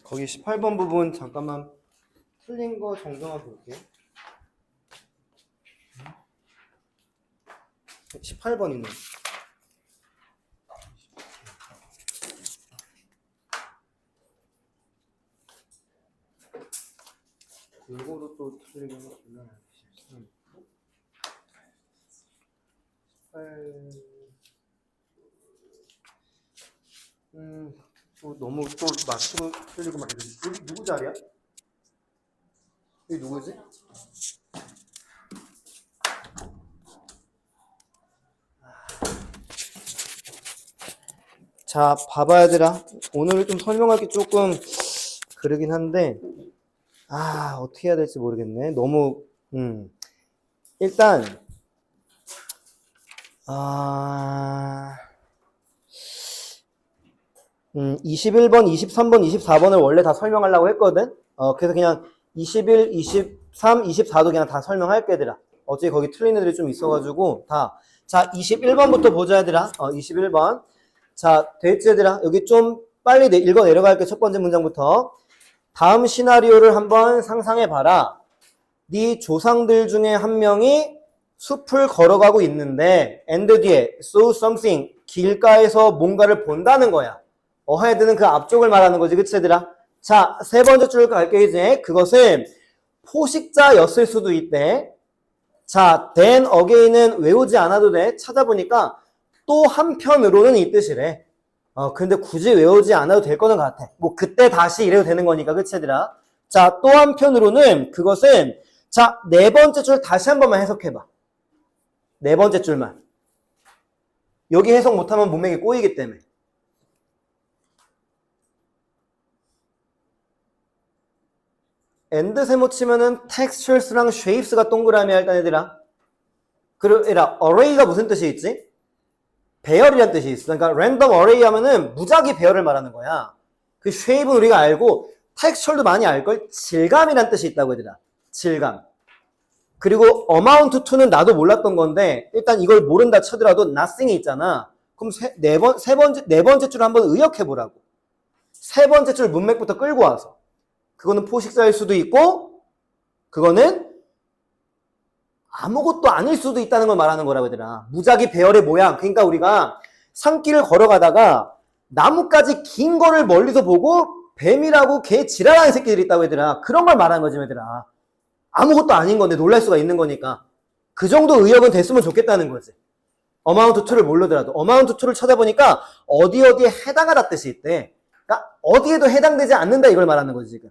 거기 18번 부분 잠깐만 틀린 거 정정하고 볼게요. 18번 있네. 골고루 또 틀리게 했구나. 18. 또 너무 또 맞추고 틀리고 막 이러지. 여기 누구 자리야? 여기 누구지? 자, 봐봐 얘들아. 오늘 좀 설명하기 조금 그러긴 한데 어떻게 해야 될지 모르겠네. 너무 일단 21번, 23번, 24번을 원래 다 설명하려고 했거든. 그래서 그냥 21, 23, 24도 그냥 다 설명할게 얘들아. 어차피 거기 틀린 애들이 좀 있어가지고 다. 자, 21번부터 보자 얘들아. 21번. 자, 됐지 얘들아. 여기 좀 빨리 읽어 내려갈게. 첫 번째 문장부터. 다음 시나리오를 한번 상상해봐라. 네 조상들 중에 한 명이 숲을 걸어가고 있는데 and 뒤에 saw something 길가에서 뭔가를 본다는 거야. 어헤드는 그 앞쪽을 말하는 거지. 그치 얘들아? 자, 세 번째 줄 갈게 이제. 그것은 포식자였을 수도 있대. 자, then again은 외우지 않아도 돼. 찾아보니까 또 한편으로는 이 뜻이래. 근데 굳이 외우지 않아도 될 거는 같아. 뭐 그때 다시 이래도 되는 거니까. 그치 얘들아? 자, 또 한편으로는 그것은 자, 네 번째 줄 다시 한 번만 해석해봐. 네 번째 줄만. 여기 해석 못하면 문맥이 꼬이기 때문에. and 세모 치면은 textures랑 shapes가 동그라미야 일단 얘들아. 그리고 얘들아, array가 무슨 뜻이 있지? 배열이란 뜻이 있어. 그러니까 random array 하면은 무작위 배열을 말하는 거야. 그 shape는 우리가 알고 texture도 많이 알걸? 질감이란 뜻이 있다고 얘들아. 질감. 그리고 amount to는 나도 몰랐던 건데 일단 이걸 모른다 쳐더라도 nothing이 있잖아. 그럼 네 번째 줄 한번 의역해 보라고. 세 번째 줄 문맥부터 끌고 와서. 그거는 포식자일 수도 있고 그거는 아무것도 아닐 수도 있다는 걸 말하는 거라고 얘들아. 무작위 배열의 모양. 그러니까 우리가 산길을 걸어가다가 나뭇가지 긴 거를 멀리서 보고 뱀이라고 개 지랄하는 새끼들이 있다고 얘들아. 그런 걸 말하는 거지 얘들아. 아무것도 아닌 건데 놀랄 수가 있는 거니까. 그 정도 의역은 됐으면 좋겠다는 거지. amount to를 모르더라도. amount to를 찾아보니까 어디에 해당하다 뜻이 있대. 그러니까 어디에도 해당되지 않는다 이걸 말하는 거지 지금.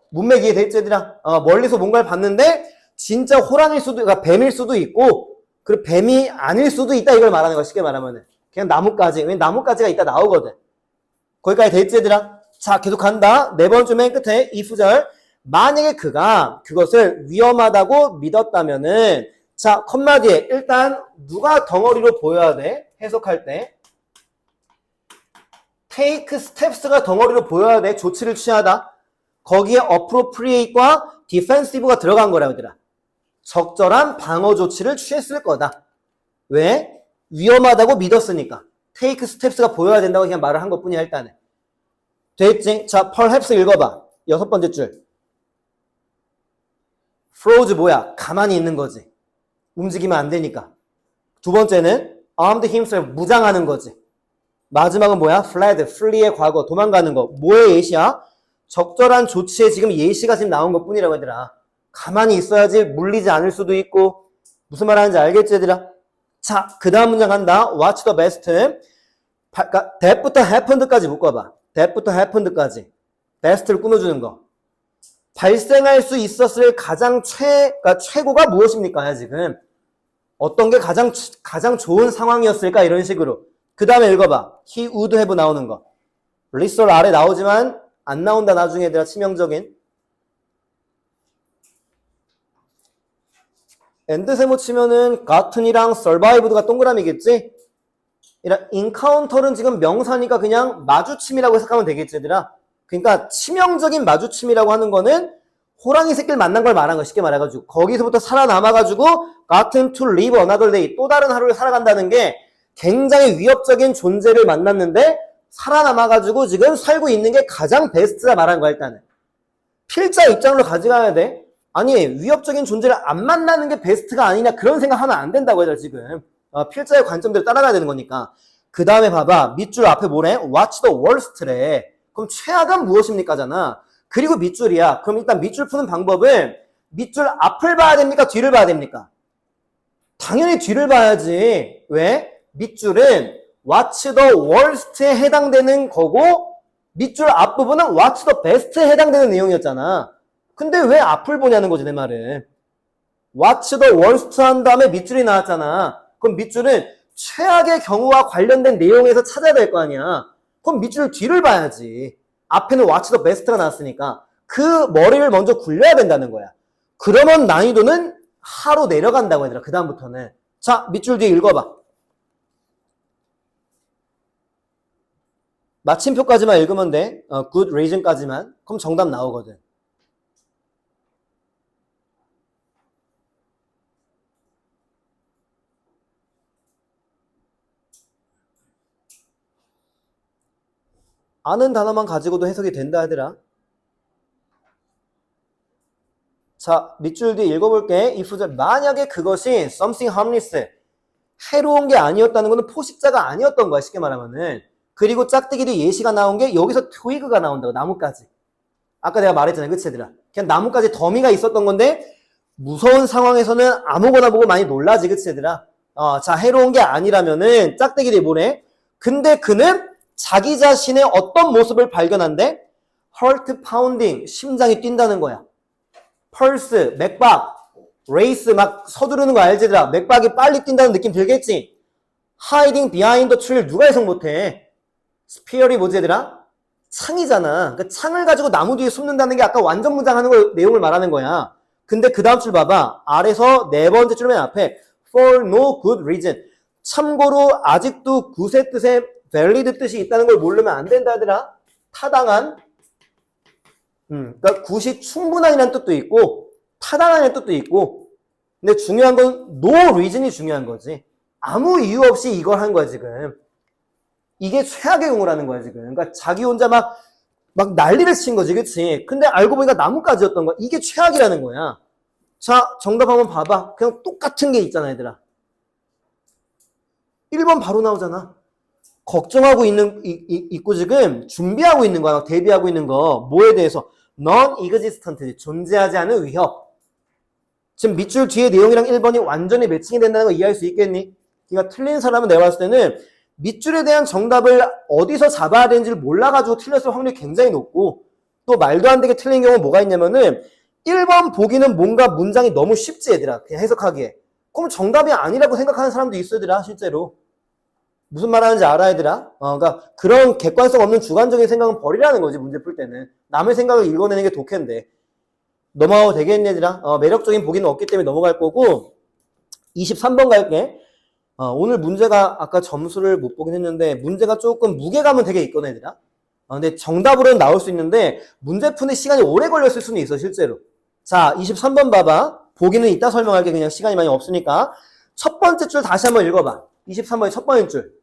문맥 이해됐지 얘들아? 멀리서 뭔가를 봤는데 진짜 호랑일 수도, 그러니까 뱀일 수도 있고 그리고 뱀이 아닐 수도 있다 이걸 말하는 거야 쉽게 말하면은. 그냥 나뭇가지. 왜냐면 나뭇가지가 이따 나오거든. 거기까지 됐지 얘들아? 자 계속 간다. 네 번째 맨 끝에 이 구절. 만약에 그가 그것을 위험하다고 믿었다면은 자 컴마 뒤에 일단 누가 덩어리로 보여야 돼? 해석할 때 take steps가 덩어리로 보여야 돼. 조치를 취하다. 거기에 appropriate과 defensive가 들어간 거라 얘들아. 적절한 방어 조치를 취했을 거다. 왜? 위험하다고 믿었으니까. take steps가 보여야 된다고 그냥 말을 한 것뿐이야 일단은. 됐지? 자, perhaps 읽어봐. 여섯 번째 줄. froze 뭐야? 가만히 있는 거지. 움직이면 안 되니까. 두 번째는 armed himself 무장하는 거지. 마지막은 뭐야? fled, flee의 과거, 도망가는 거. 뭐의 예시야? 적절한 조치에 지금 예시가 지금 나온 것 뿐이라고 얘들아. 가만히 있어야지 물리지 않을 수도 있고. 무슨 말 하는지 알겠지 얘들아? 자, 그 다음 문장 간다. What's the best? that부터 happened까지 묶어봐. that부터 happened까지. best를 꾸며주는 거. 발생할 수 있었을 가장 그러니까 최고가 무엇입니까? 지금. 어떤 게 가장 좋은 상황이었을까? 이런 식으로. 그 다음에 읽어봐. He would have 나오는 거. 리솔 아래 나오지만 안 나온다 나중에 얘들아 치명적인. and 세모 치면은 gotten이랑 survived가 동그라미겠지? encounter는 지금 명사니까 그냥 마주침이라고 해석하면 되겠지 얘들아. 그러니까 치명적인 마주침이라고 하는 거는 호랑이 새끼를 만난 걸 말한 거 쉽게 말해가지고 거기서부터 살아남아가지고 gotten to live another day 또 다른 하루를 살아간다는 게 굉장히 위협적인 존재를 만났는데 살아남아가지고 지금 살고 있는 게 가장 베스트다 말한 거야, 일단은. 필자 입장으로 가져가야 돼. 아니, 위협적인 존재를 안 만나는 게 베스트가 아니냐, 그런 생각하면 안 된다고 얘들아, 지금. 필자의 관점대로 따라가야 되는 거니까. 그 다음에 봐봐. 밑줄 앞에 뭐래? What's the worst래. 그럼 최악은 무엇입니까?잖아. 그리고 밑줄이야. 그럼 일단 밑줄 푸는 방법은 밑줄 앞을 봐야 됩니까? 뒤를 봐야 됩니까? 당연히 뒤를 봐야지. 왜? 밑줄은 What's the worst에 해당되는 거고 밑줄 앞부분은 What's the best에 해당되는 내용이었잖아. 근데 왜 앞을 보냐는 거지, 내 말은. What's the worst 한 다음에 밑줄이 나왔잖아. 그럼 밑줄은 최악의 경우와 관련된 내용에서 찾아야 될 거 아니야. 그럼 밑줄 뒤를 봐야지. 앞에는 What's the best가 나왔으니까 그 머리를 먼저 굴려야 된다는 거야. 그러면 난이도는 하로 내려간다고 얘들아. 그 다음부터는. 자, 밑줄 뒤에 읽어봐. 마침표까지만 읽으면 돼. good reason까지만. 그럼 정답 나오거든. 아는 단어만 가지고도 해석이 된다 하더라. 자, 밑줄 뒤에 읽어볼게. if 만약에 그것이 something harmless, 해로운 게 아니었다는 것은 포식자가 아니었던 거야, 쉽게 말하면은. 그리고 짝대기도 예시가 나온 게 여기서 twig가 나온다고, 나뭇가지. 아까 내가 말했잖아, 그치 얘들아? 그냥 나뭇가지 더미가 있었던 건데 무서운 상황에서는 아무거나 보고 많이 놀라지, 그치 얘들아? 자, 해로운 게 아니라면은 짝대기들이 뭐래? 근데 그는 자기 자신의 어떤 모습을 발견한대? heart pounding, 심장이 뛴다는 거야. 펄스, 맥박, 레이스 막 서두르는 거 알지 얘들아? 맥박이 빨리 뛴다는 느낌 들겠지? hiding behind the tree 누가 해석 못해? 스피어이 뭐지 얘들아? 창이잖아. 그러니까 창을 가지고 나무 뒤에 숨는다는 게 아까 완전 무장하는 거 내용을 말하는 거야. 근데 그 다음 줄 봐봐. 아래서 네 번째 줄 맨 앞에 for no good reason. 참고로 아직도 굿의 뜻에 valid 뜻이 있다는 걸 모르면 안 된다 얘들아. 타당한. 그러니까 굿이 충분한이라는 뜻도 있고 타당한이라는 뜻도 있고. 근데 중요한 건 no reason이 중요한 거지. 아무 이유 없이 이걸 한 거야 지금. 이게 최악의 경우라는 거야 지금. 그러니까 자기 혼자 막 난리를 친 거지, 그치? 근데 알고 보니까 나뭇가지였던 거야. 이게 최악이라는 거야. 자, 정답 한번 봐봐. 그냥 똑같은 게 있잖아, 얘들아. 1번 바로 나오잖아. 걱정하고 있고 지금 준비하고 있는 거야. 대비하고 있는 거. 뭐에 대해서? non-existent. 존재하지 않은 위협. 지금 밑줄 뒤에 내용이랑 1번이 완전히 매칭이 된다는 거 이해할 수 있겠니? 그러니까 틀린 사람은 내가 봤을 때는 밑줄에 대한 정답을 어디서 잡아야 되는지를 몰라가지고 틀렸을 확률이 굉장히 높고 또 말도 안 되게 틀린 경우는 뭐가 있냐면은 1번 보기는 뭔가 문장이 너무 쉽지 얘들아. 그냥 해석하기에. 그럼 정답이 아니라고 생각하는 사람도 있어 얘들아 실제로. 무슨 말 하는지 알아 얘들아? 그러니까 그런 객관성 없는 주관적인 생각은 버리라는 거지 문제 풀 때는. 남의 생각을 읽어내는 게 독해인데. 넘어가도 되겠니 얘들아? 매력적인 보기는 없기 때문에 넘어갈 거고 23번 갈게. 오늘 문제가 아까 점수를 못 보긴 했는데 문제가 조금 무게감은 되게 있거든 얘들아. 근데 정답으로는 나올 수 있는데 문제 푸는 시간이 오래 걸렸을 수는 있어 실제로. 자 23번 봐봐. 보기는 이따 설명할게. 그냥 시간이 많이 없으니까. 첫 번째 줄 다시 한번 읽어봐. 23번의 첫 번째 줄.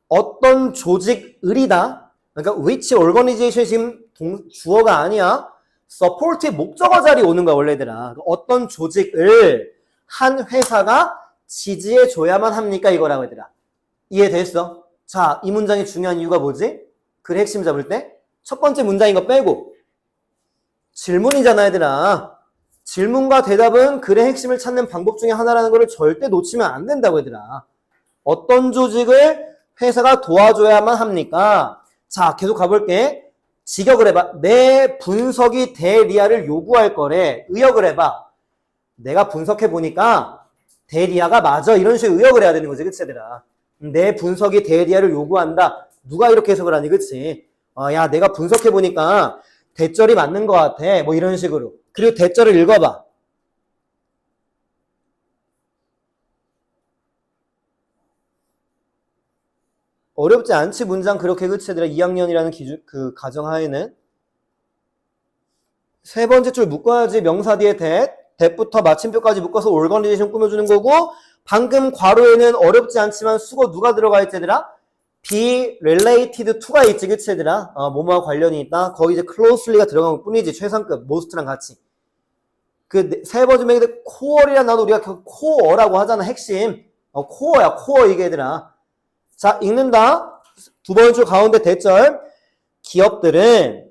어떤 조직을이다. 그러니까 which organization 지금 주어가 아니야. support의 목적어 자리 오는 거야 원래들아. 어떤 조직을 한 회사가 지지해 줘야만 합니까 이거라고 얘들아. 이해됐어? 자, 이 문장이 중요한 이유가 뭐지? 글 핵심 잡을 때 첫 번째 문장인 거 빼고 질문이잖아 얘들아. 질문과 대답은 글의 핵심을 찾는 방법 중에 하나라는 거를 절대 놓치면 안 된다고 얘들아. 어떤 조직을 회사가 도와줘야만 합니까? 자, 계속 가볼게. 직역을 해봐. 내 분석이 대리아를 요구할 거래. 의역을 해봐. 내가 분석해보니까 대리아가 맞아. 이런 식으로 의역을 해야 되는 거지. 그치 얘들아. 내 분석이 대리아를 요구한다. 누가 이렇게 해석을 하니? 그치? 야 내가 분석해보니까 대절이 맞는 것 같아. 뭐 이런 식으로. 그리고 대절을 읽어봐. 어렵지 않지 문장 그렇게. 그치 얘들아. 2학년이라는 기준 그 가정하에는 세 번째 줄 묶어야지. 명사 뒤에 that부터 마침표까지 묶어서 organization 꾸며주는 거고 방금 괄호에는 어렵지 않지만 수거 누가 들어가 있지 얘들아? be related to가 있지 그치 얘들아? 뭐뭐와 관련이 있다. 거기 이제 closely가 들어간 것 뿐이지. 최상급 most랑 같이. 그 세 번째 맥인데 core이란 단어 우리가 core라고 하잖아. 핵심. core야 core 이게 얘들아. 자 읽는다. 두 번째 줄 가운데 대절. 기업들은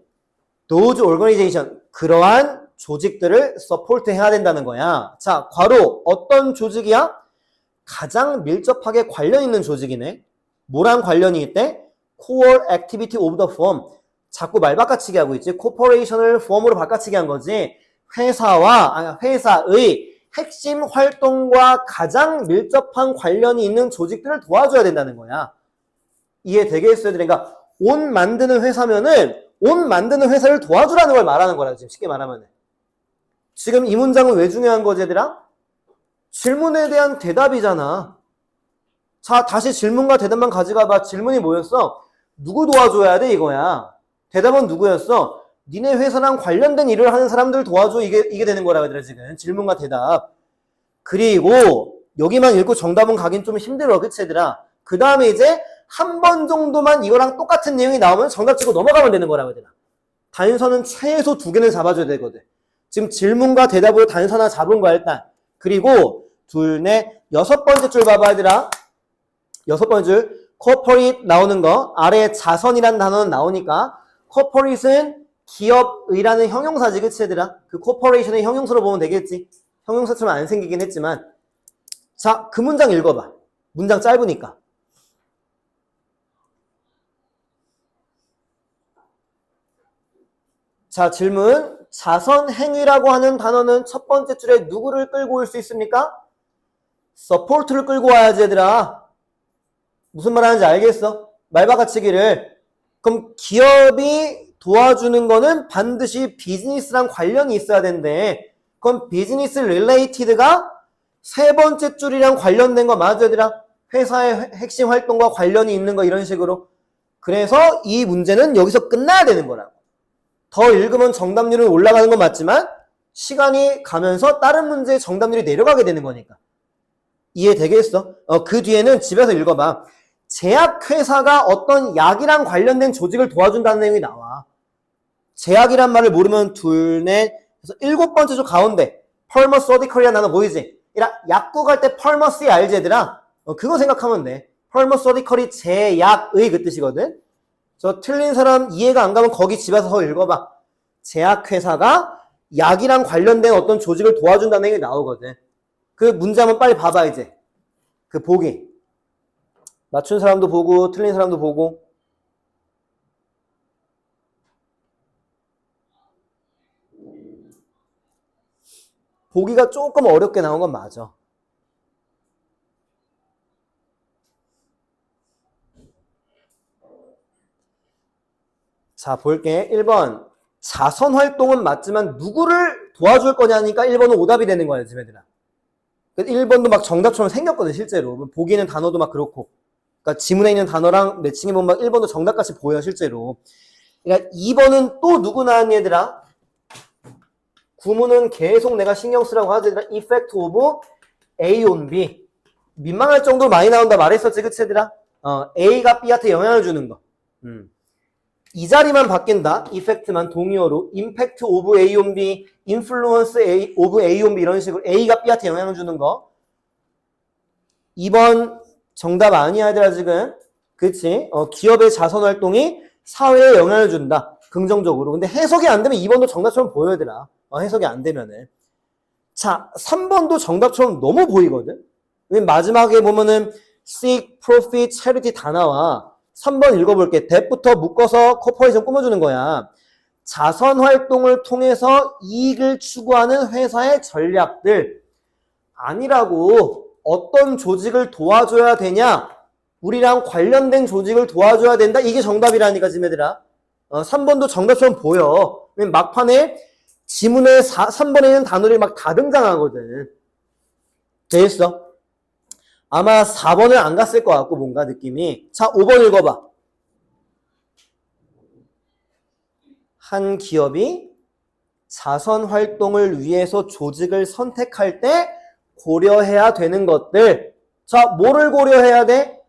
those organization 그러한 조직들을 서포트 해야 된다는 거야. 자, 괄호 어떤 조직이야? 가장 밀접하게 관련 있는 조직이네. 뭐랑 관련이 있대? Core activity of the firm. 자꾸 말 바꿔치기 하고 있지. corporation을 firm으로 바꿔치기 한 거지. 회사의 핵심 활동과 가장 밀접한 관련이 있는 조직들을 도와줘야 된다는 거야. 이해되겠어요? 그러니까 옷 만드는 회사면은 옷 만드는 회사를 도와주라는 걸 말하는 거라 지금 쉽게 말하면. 지금 이 문장은 왜 중요한 거지 얘들아? 질문에 대한 대답이잖아. 자 다시 질문과 대답만 가져가봐. 질문이 뭐였어? 누구 도와줘야 돼 이거야. 대답은 누구였어? 니네 회사랑 관련된 일을 하는 사람들 도와줘. 이게 되는 거라 얘들아 지금. 질문과 대답. 그리고 여기만 읽고 정답은 가긴 좀 힘들어 그치 얘들아? 그 다음에 이제 한 번 정도만 이거랑 똑같은 내용이 나오면 정답 찍고 넘어가면 되는 거라고 얘들아. 단서는 최소 2개는 잡아줘야 되거든. 지금 질문과 대답으로 단서 하나 잡은 거야 일단. 그리고 둘, 넷, 여섯 번째 줄 봐봐 얘들아. 여섯 번째 줄 corporate 나오는 거. 아래 자선이라는 단어는 나오니까 corporate은 기업의라는 형용사지 그치 얘들아? 그 corporation의 형용사로 보면 되겠지. 형용사처럼 안 생기긴 했지만. 자, 그 문장 읽어봐. 문장 짧으니까. 자, 질문. 자선행위라고 하는 단어는 첫 번째 줄에 누구를 끌고 올 수 있습니까? support를 끌고 와야지 얘들아. 무슨 말 하는지 알겠어? 말 바꿔치기를. 그럼 기업이 도와주는 거는 반드시 비즈니스랑 관련이 있어야 된대. 그럼 비즈니스 릴레이티드가 세 번째 줄이랑 관련된 거 맞아 얘들아? 회사의 핵심 활동과 관련이 있는 거 이런 식으로. 그래서 이 문제는 여기서 끝나야 되는 거라고. 더 읽으면 정답률은 올라가는 건 맞지만 시간이 가면서 다른 문제의 정답률이 내려가게 되는 거니까. 이해되겠어? 그 뒤에는 집에서 읽어봐. 제약회사가 어떤 약이랑 관련된 조직을 도와준다는 내용이 나와. 제약이란 말을 모르면 둘, 넷, 그래서 일곱 번째 줄 가운데 펄머서디컬이라는 단어 보이지? 약국 갈 때 펄머시 알지 얘들아? 그거 생각하면 돼. 펄머서디컬이 제약의 그 뜻이거든. 저 틀린 사람 이해가 안 가면 거기 집에서 더 읽어봐. 제약회사가 약이랑 관련된 어떤 조직을 도와준다는 얘기 나오거든. 그 문제 한번 빨리 봐봐 이제. 그 보기. 맞춘 사람도 보고 틀린 사람도 보고. 보기가 조금 어렵게 나온 건 맞아. 자, 볼게. 1번. 자선활동은 맞지만 누구를 도와줄 거냐니까 1번은 오답이 되는 거야, 지금 얘들아. 1번도 막 정답처럼 생겼거든, 실제로. 보기는 단어도 막 그렇고. 그러니까 지문에 있는 단어랑 매칭해보면 막 1번도 정답같이 보여, 실제로. 그러니까 2번은 또 누구 나왔니, 얘들아? 구문은 계속 내가 신경 쓰라고 하지, 얘들아. effect of A on B. 민망할 정도로 많이 나온다 말했었지, 그치, 얘들아? A가 B한테 영향을 주는 거. 이 자리만 바뀐다. 이펙트만 동의어로 impact of A on B, influence of A on B 이런 식으로 A가 B한테 영향을 주는 거. 2번 정답 아니야 얘들아 지금. 그치? 기업의 자선활동이 사회에 영향을 준다. 긍정적으로. 근데 해석이 안 되면 2번도 정답처럼 보여 얘들아. 해석이 안 되면은. 자, 3번도 정답처럼 너무 보이거든. 왜냐면 마지막에 보면은 seek, profit, charity 다 나와. 3번 읽어볼게. 대부터 묶어서 코퍼레이션 꾸며주는 거야. 자선활동을 통해서 이익을 추구하는 회사의 전략들. 아니라고. 어떤 조직을 도와줘야 되냐? 우리랑 관련된 조직을 도와줘야 된다. 이게 정답이라니까 지금 얘들아. 3번도 정답처럼 보여. 왜냐면 막판에 지문에 3번에 있는 단어들이 막 다 등장하거든. 됐어? 아마 4번을 안 갔을 것 같고 뭔가 느낌이. 자, 5번 읽어봐. 한 기업이 자선 활동을 위해서 조직을 선택할 때 고려해야 되는 것들. 자, 뭐를 고려해야 돼?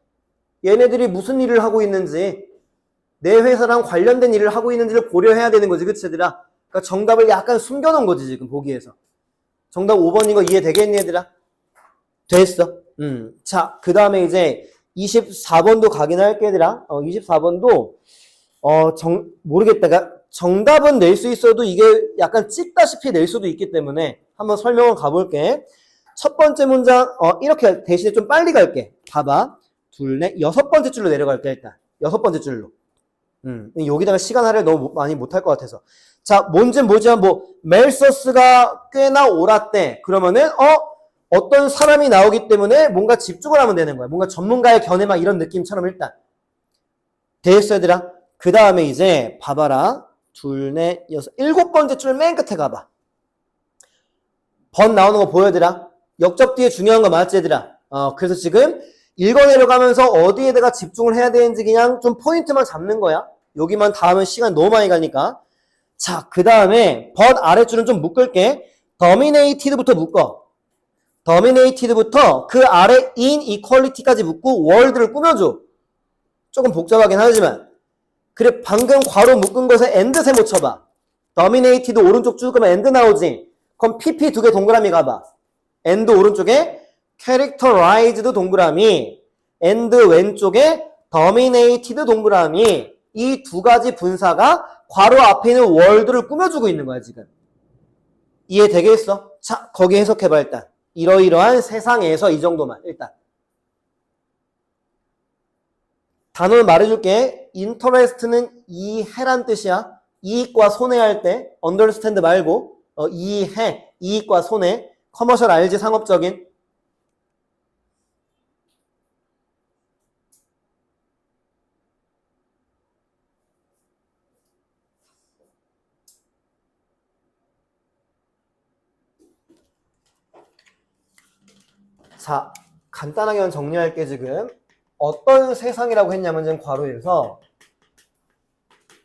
얘네들이 무슨 일을 하고 있는지, 내 회사랑 관련된 일을 하고 있는지를 고려해야 되는 거지, 그치, 얘들아? 그러니까 정답을 약간 숨겨놓은 거지, 지금 보기에서. 정답 5번인 거 이해되겠니, 얘들아? 됐어. 자, 그 다음에 이제 24번도 가긴 할게, 얘들아. 24번도, 모르겠다. 그러니까 정답은 낼 수 있어도 이게 약간 찍다시피 낼 수도 있기 때문에 한번 설명을 가볼게. 첫 번째 문장, 이렇게 대신에 좀 빨리 갈게. 봐봐. 둘, 넷, 여섯 번째 줄로 내려갈게, 일단. 여섯 번째 줄로. 여기다가 시간 할애를 너무 많이 못할 것 같아서. 자, 뭔진 뭐지만, 멜서스가 꽤나 옳았대. 그러면은, 어떤 사람이 나오기 때문에 뭔가 집중을 하면 되는 거야. 뭔가 전문가의 견해 막 이런 느낌처럼 일단. 됐어, 얘들아? 그 다음에 이제, 봐봐라. 둘, 넷, 여섯, 일곱 번째 줄 맨 끝에 가봐. 번 나오는 거 보여, 얘들아? 역접 뒤에 중요한 거 맞지, 얘들아? 그래서 지금 읽어 내려가면서 어디에다가 집중을 해야 되는지 그냥 좀 포인트만 잡는 거야. 여기만 다 하면 시간 너무 많이 가니까. 자, 그 다음에 번 아랫줄은 좀 묶을게. dominated부터 묶어. dominated부터 그 아래 inequality까지 묶고 world를 꾸며줘. 조금 복잡하긴 하지만. 그래, 방금 괄호 묶은 것에 and 세모 쳐봐. dominated 오른쪽 쭉 가면 and 나오지. 그럼 pp 두 개 동그라미 가봐. and 오른쪽에 characterized 동그라미, and 왼쪽에 dominated 동그라미. 이 두 가지 분사가 괄호 앞에 있는 world를 꾸며주고 있는 거야, 지금. 이해되겠어? 자, 거기 해석해봐, 일단. 이러이러한 세상에서 이 정도만, 일단. 단어를 말해줄게. interest는 이해란 뜻이야. 이익과 손해할 때, understand 말고, 이해, 이익과 손해. 커머셜 알지, 상업적인. 자, 간단하게 정리할게, 지금. 어떤 세상이라고 했냐면, 지금 괄호에서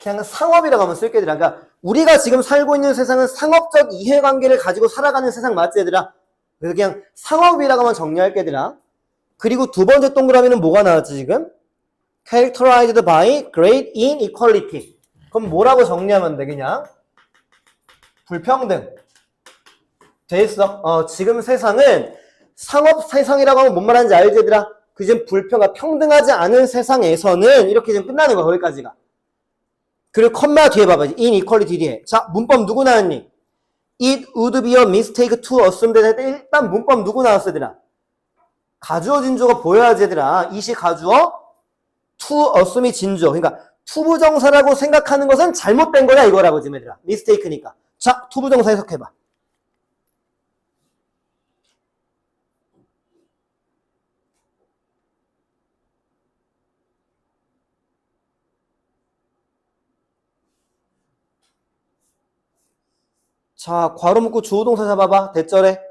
그냥 상업이라고 하면 쓸게, 얘들아. 그러니까 우리가 지금 살고 있는 세상은 상업적 이해관계를 가지고 살아가는 세상 맞지, 얘들아? 그래서 그냥 상업이라고 하면 정리할게, 얘들아. 그리고 두 번째 동그라미는 뭐가 나왔지, 지금? characterized by great inequality. 그럼 뭐라고 정리하면 돼, 그냥? 불평등. 됐어. 지금 세상은 상업 세상이라고 하면 뭔 말하는지 알지, 얘들아? 그 지금 평등하지 않은 세상에서는 이렇게 지금 끝나는 거야, 거기까지가. 그리고 컴마 뒤에 봐봐. inequality 뒤에. 자, 문법 누구 나왔니? It would be a mistake to assume that. 일단 문법 누구 나왔어, 얘들아? 가주어 진주어가 보여야지, 얘들아. it이 가주어, to assume이 진주어. 그러니까 투부정사라고 생각하는 것은 잘못된 거야, 이거라고 지금, 얘들아. mistake니까. 자, 투부정사 해석해봐. 자, 괄호 묶고 주어동사 잡아봐. 대절에.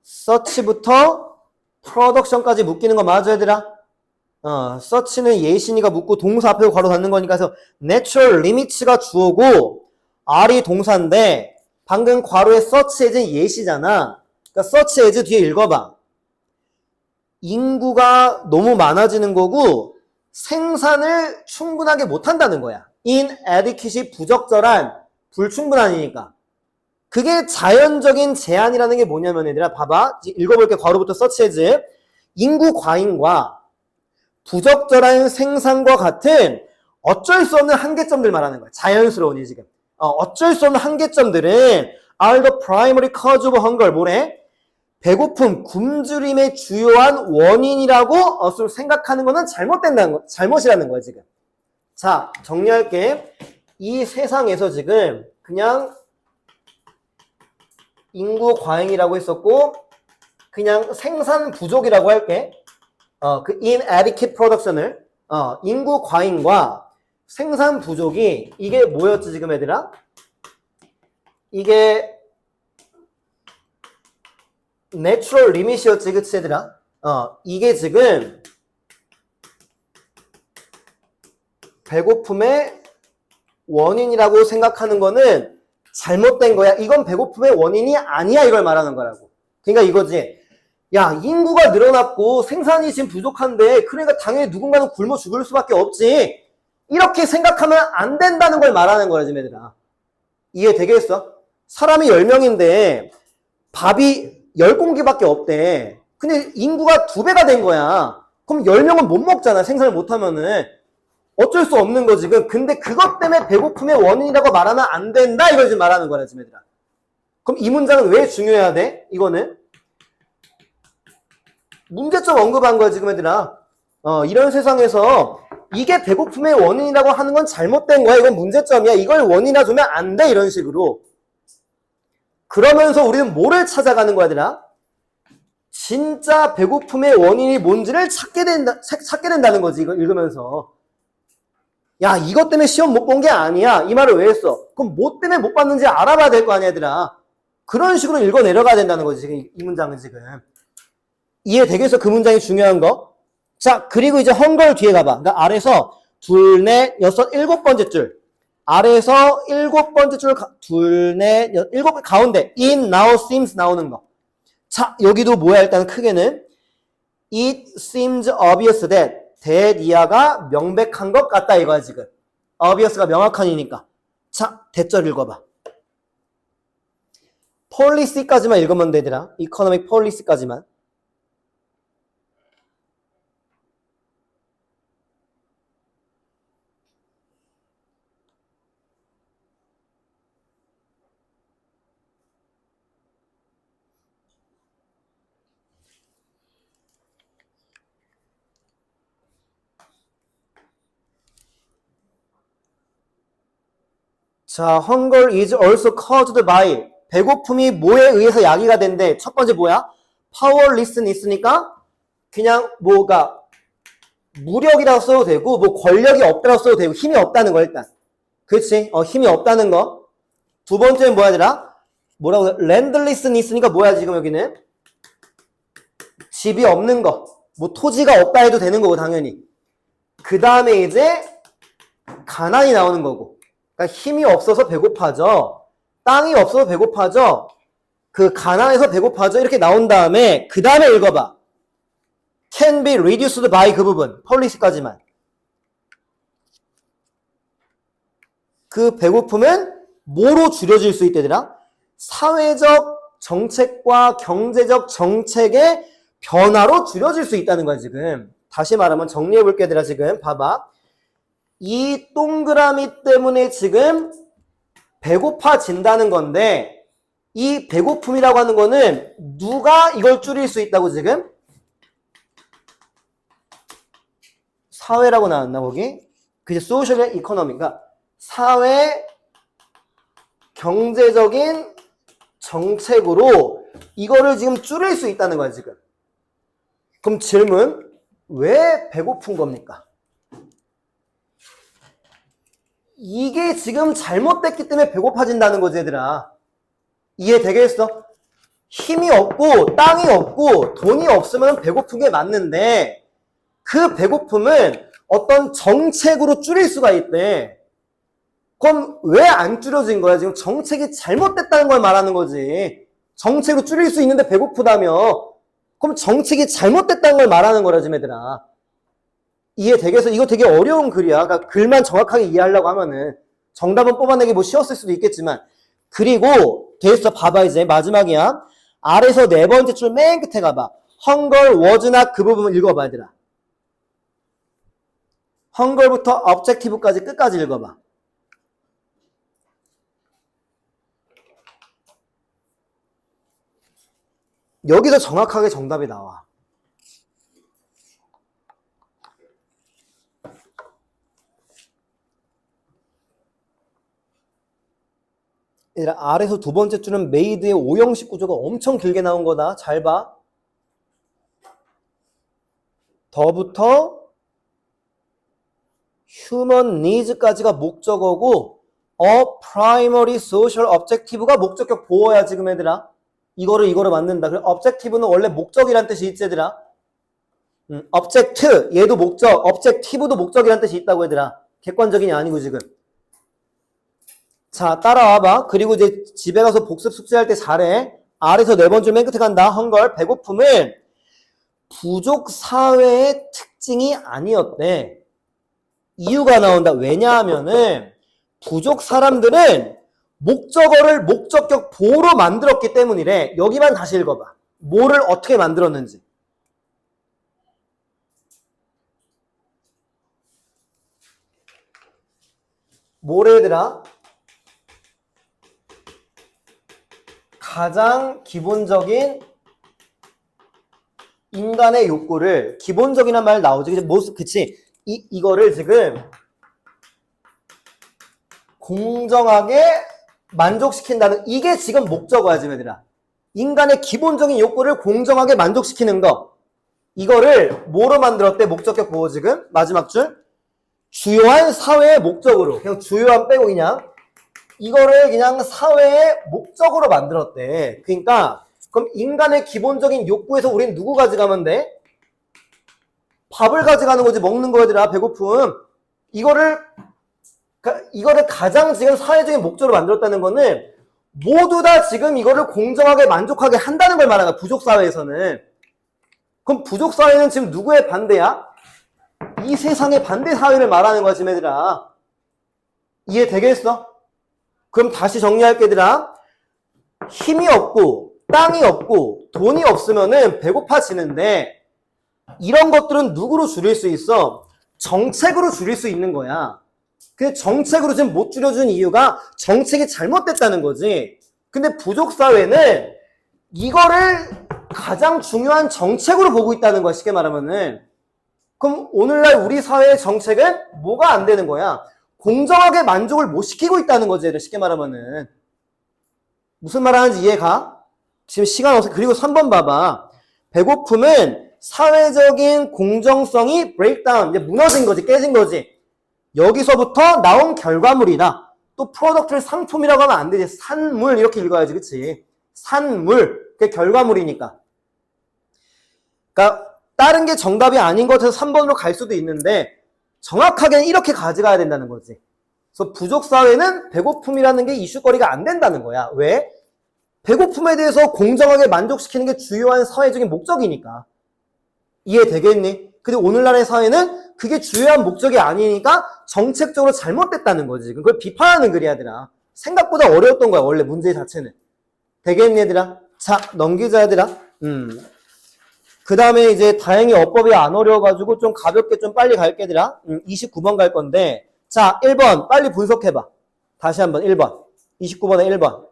search부터 production까지 묶이는 거 맞아, 얘들아? search는 예신이가 묶고 동사 앞에 괄호 닫는 거니까 해서 natural limits가 주어고 R이 동사인데 방금 괄호에 search as는 예시잖아. 그러니까 search as 뒤에 읽어봐. 인구가 너무 많아지는 거고 생산을 충분하게 못한다는 거야. inadequate이 부적절한, 불충분하니까. 그게 자연적인 제한이라는 게 뭐냐면 얘들아 봐봐. 읽어볼게. 괄호부터 search as. 인구 과잉과 부적절한 생산과 같은 어쩔 수 없는 한계점들 말하는 거야. 자연스러우니 지금. 어쩔 수 없는 한계점들은 are the primary cause of hunger. 뭐래? 배고픔, 굶주림의 주요한 원인이라고 생각하는 거는 잘못이라는 거야, 지금. 자, 정리할게. 이 세상에서 지금 그냥 인구 과잉이라고 했었고, 그냥 생산 부족이라고 할게. 그 inadequate production을, 인구 과잉과 생산 부족이, 이게 뭐였지, 지금 얘들아? 이게 natural limit이었지, 그치, 얘들아? 이게 지금 배고픔의 원인이라고 생각하는 거는 잘못된 거야. 이건 배고픔의 원인이 아니야, 이걸 말하는 거라고. 그러니까 이거지. 야, 인구가 늘어났고 생산이 지금 부족한데 그러니까 당연히 누군가는 굶어 죽을 수밖에 없지. 이렇게 생각하면 안 된다는 걸 말하는 거야, 지금 얘들아. 이해되겠어? 사람이 10명인데 밥이 10공기밖에 없대. 근데 인구가 2배가 된 거야. 그럼 10명은 못 먹잖아, 생산을 못하면은. 어쩔 수 없는 거지. 근데 그것 때문에 배고픔의 원인이라고 말하면 안 된다, 이걸 지금 말하는 거야, 지금 얘들아. 그럼 이 문장은 왜 중요해야 돼? 이거는 문제점 언급한 거야, 지금 얘들아. 이런 세상에서 이게 배고픔의 원인이라고 하는 건 잘못된 거야. 이건 문제점이야. 이걸 원인이라 두면 안 돼, 이런 식으로. 그러면서 우리는 뭐를 찾아가는 거야, 얘들아? 진짜 배고픔의 원인이 뭔지를 찾게 된다는 거지, 이거 읽으면서. 야, 이것 때문에 시험 못 본 게 아니야. 이 말을 왜 했어? 그럼 뭐 때문에 못 봤는지 알아봐야 될 거 아니야, 얘들아. 그런 식으로 읽어 내려가야 된다는 거지, 지금 이 문장은 지금. 이해되겠어? 그 문장이 중요한 거. 자, 그리고 이제 헝걸 뒤에 가봐. 그러니까 아래서 둘, 넷, 여섯, 7번째 줄. 아래서 7번째 줄, 둘, 넷, 일곱 가운데 in, now, seems 나오는 거. 자, 여기도 뭐야? 일단 크게는 it seems obvious that 이하가 명백한 것 같다 이거야 지금. obvious가 명확한이니까. 자, 대절 읽어봐. policy까지만 읽으면 되더라. economic policy까지만. 자, hunger is also caused by 배고픔이 뭐에 의해서 야기가 된대. 첫 번째 뭐야? powerlessness니까 그냥 뭐가 무력이라고 써도 되고 뭐 권력이 없다고 써도 되고 힘이 없다는 거 일단. 그렇지? 힘이 없다는 거. 두 번째는 뭐야더라? 뭐라고 landlessness니까 뭐야 지금 여기는? 집이 없는 거. 뭐 토지가 없다 해도 되는 거고 당연히. 그 다음에 이제 가난이 나오는 거고. 그러니까 힘이 없어서 배고파져. 땅이 없어서 배고파져. 그 가난해서 배고파져. 이렇게 나온 다음에 그 다음에 읽어봐. can be reduced by 그 부분. policy까지만. 그 배고픔은 뭐로 줄여질 수 있대더라? 사회적 정책과 경제적 정책의 변화로 줄여질 수 있다는 거야 지금. 다시 말하면 정리해 볼게 얘들아 지금. 봐봐. 이 동그라미 때문에 지금 배고파진다는 건데 이 배고픔이라고 하는 거는 누가 이걸 줄일 수 있다고 지금? 사회라고 나왔나 거기? 그게 소셜 이코노미가 사회 경제적인 정책으로 이거를 지금 줄일 수 있다는 거야 지금. 그럼 질문, 왜 배고픈 겁니까? 이게 지금 잘못됐기 때문에 배고파진다는 거지 얘들아. 이해되겠어? 힘이 없고 땅이 없고 돈이 없으면 배고픈 게 맞는데 그 배고픔은 어떤 정책으로 줄일 수가 있대. 그럼 왜 안 줄여진 거야? 지금 정책이 잘못됐다는 걸 말하는 거지. 정책으로 줄일 수 있는데 배고프다며. 그럼 정책이 잘못됐다는 걸 말하는 거라 지금 얘들아. 이해되겠어? 이거 되게 어려운 글이야. 그러니까 글만 정확하게 이해하려고 하면은 정답은 뽑아내기 뭐 쉬웠을 수도 있겠지만. 그리고 됐어. 봐봐 이제 마지막이야. 아래서 네 번째 줄 맨 끝에 가봐. hunger was not 그 부분 읽어봐 얘들아. hunger부터 objective까지 끝까지 읽어봐. 여기서 정확하게 정답이 나와. 얘들아, 아래서 두 번째 줄은 메이드의 오형식 구조가 엄청 길게 나온 거다. 잘 봐. 더부터 human needs까지가 목적어고 primary social objective가 목적격 보어야 지금 얘들아. 이거를 맞는다. 그리고 objective는 원래 목적이란 뜻이 있지 얘들아. object 얘도 목적, objective도 목적이란 뜻이 있다고 얘들아. 객관적인이 아니고 지금. 자, 따라와봐. 그리고 이제 집에 가서 복습 숙제할 때 잘해. 아래서 네 번째 맨 끝에 간다. 헝걸, 배고픔은 부족 사회의 특징이 아니었대. 이유가 나온다. 왜냐하면은 부족 사람들은 목적어를 목적격 보로 만들었기 때문이래. 여기만 다시 읽어봐. 뭐를 어떻게 만들었는지. 뭐래 얘들아? 가장 기본적인 인간의 욕구를, 기본적이란 말 나오지. 그치? 이거를 지금 공정하게 만족시킨다는, 이게 지금 목적어야, 지금 얘들아. 인간의 기본적인 욕구를 공정하게 만족시키는 거. 이거를 뭐로 만들었대? 목적격 보호 지금? 마지막 줄. 주요한 사회의 목적으로. 그냥 주요한 빼고 그냥. 이거를 그냥 사회의 목적으로 만들었대. 그러니까 그럼 인간의 기본적인 욕구에서 우린 누구 가져가면 돼? 밥을 가져가는 거지. 먹는 거들아. 배고픔. 이거를 가장 지금 사회적인 목적으로 만들었다는 거는 모두 다 지금 이거를 공정하게 만족하게 한다는 걸 말하는 거야. 부족사회에서는. 그럼 부족사회는 지금 누구의 반대야? 이 세상의 반대 사회를 말하는 거야, 지금 얘들아. 이해되겠어? 그럼 다시 정리할게, 얘들아. 힘이 없고 땅이 없고 돈이 없으면은 배고파지는데, 이런 것들은 누구로 줄일 수 있어? 정책으로 줄일 수 있는 거야. 근데 정책으로 지금 못 줄여준 이유가 정책이 잘못됐다는 거지. 근데 부족사회는 이거를 가장 중요한 정책으로 보고 있다는 거야, 쉽게 말하면은. 그럼 오늘날 우리 사회의 정책은 뭐가 안 되는 거야? 공정하게 만족을 못 시키고 있다는 거지, 쉽게 말하면은. 무슨 말 하는지 이해가? 지금 시간 없어. 그리고 3번 봐봐. 배고픔은 사회적인 공정성이 브레이크다운, 이제 무너진 거지, 깨진 거지. 여기서부터 나온 결과물이다. 또 프로덕트를 상품이라고 하면 안 되지. 산물 이렇게 읽어야지, 그치? 산물, 그게 결과물이니까. 그러니까 다른 게 정답이 아닌 것 같아서 3번으로 갈 수도 있는데 정확하게는 이렇게 가져가야 된다는 거지. 그래서 부족사회는 배고픔이라는 게 이슈거리가 안 된다는 거야. 왜? 배고픔에 대해서 공정하게 만족시키는 게 주요한 사회적인 목적이니까. 이해되겠니? 근데 오늘날의 사회는 그게 주요한 목적이 아니니까 정책적으로 잘못됐다는 거지. 그걸 비판하는 글이야, 얘들아. 생각보다 어려웠던 거야, 원래 문제 자체는. 되겠니, 얘들아? 자, 넘기자, 얘들아. 그 다음에 이제 다행히 어법이 안 어려워가지고 좀 가볍게 좀 빨리 갈게, 얘들아. 29번 갈 건데. 자, 1번. 빨리 분석해봐. 다시 한번 1번. 29번에 1번.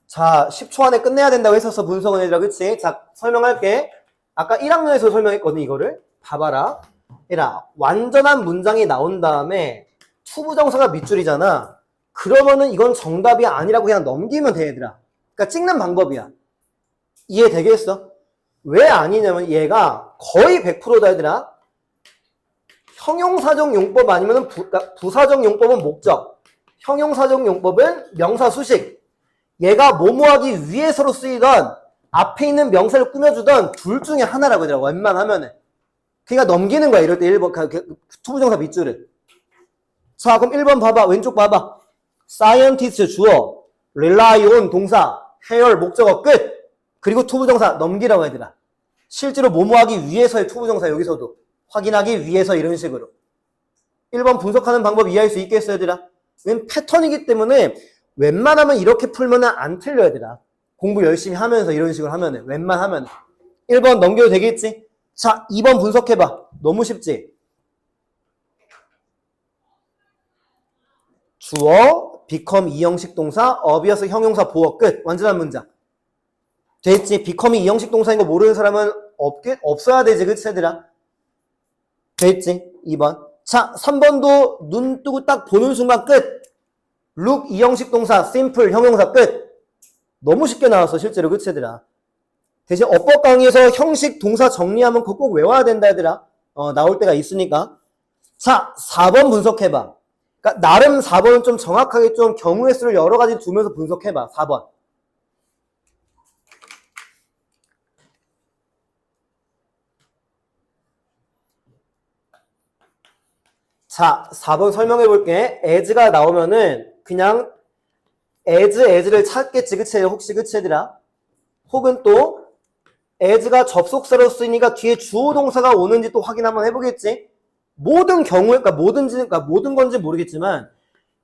자, 10초 안에 끝내야 된다고 했었어, 분석은 얘들아. 그치? 자, 설명할게. 아까 1학년에서 설명했거든, 이거를. 봐봐라. 얘들아, 완전한 문장이 나온 다음에 투부정사가 밑줄이잖아. 그러면은 이건 정답이 아니라고 그냥 넘기면 돼, 얘들아. 그러니까 찍는 방법이야. 이해되겠어? 왜 아니냐면 얘가 거의 100%다, 얘들아. 형용사적 용법 아니면 그러니까 부사적 용법은 목적. 형용사적 용법은 명사 수식. 얘가 뭐뭐하기 위해서로 쓰이던 앞에 있는 명사를 꾸며주던 둘 중에 하나라고 하더라고, 웬만하면은. 그러니까 넘기는 거야, 이럴 때 1번 투부정사 밑줄을. 자, 그럼 1번 봐봐. 왼쪽 봐봐. scientist 주어, rely on 동사, 해열 목적어 끝. 그리고 투부정사 넘기라고 얘들아. 실제로 뭐뭐하기 위해서의 투부정사, 여기서도 확인하기 위해서, 이런 식으로. 1번 분석하는 방법 이해할 수 있겠어요, 얘들아? 왜냐면 패턴이기 때문에 웬만하면 이렇게 풀면 안 틀려, 얘들아. 공부 열심히 하면서 이런 식으로 하면은, 웬만하면. 1번 넘겨도 되겠지? 자, 2번 분석해봐. 너무 쉽지? 주어, become 이형식 동사, obvious 형용사 보어 끝. 완전한 문장. 됐지? become이 이형식 동사인 거 모르는 사람은 없어야 되지, 그치, 얘들아? 됐지? 2번. 자, 3번도 눈 뜨고 딱 보는 순간 끝. look 이형식 동사, simple 형용사 끝. 너무 쉽게 나왔어, 실제로. 그치, 얘들아? 대신 어법 강의에서 형식 동사 정리하면 그거 꼭 외워야 된다, 얘들아. 나올 때가 있으니까. 자, 4번 분석해봐. 그러니까 나름 4번은 좀 정확하게 좀 경우의 수를 여러 가지 두면서 분석해봐. 4번. 자, 4번 설명해 볼게. as가 나오면은 그냥 as를 찾겠지, 그치? 혹시 그치, 얘들아? 혹은 또 as가 접속사로 쓰이니까 뒤에 주어 동사가 오는지 또 확인 한번 해보겠지? 모든 경우에, 그러니까 모든 건지 모르겠지만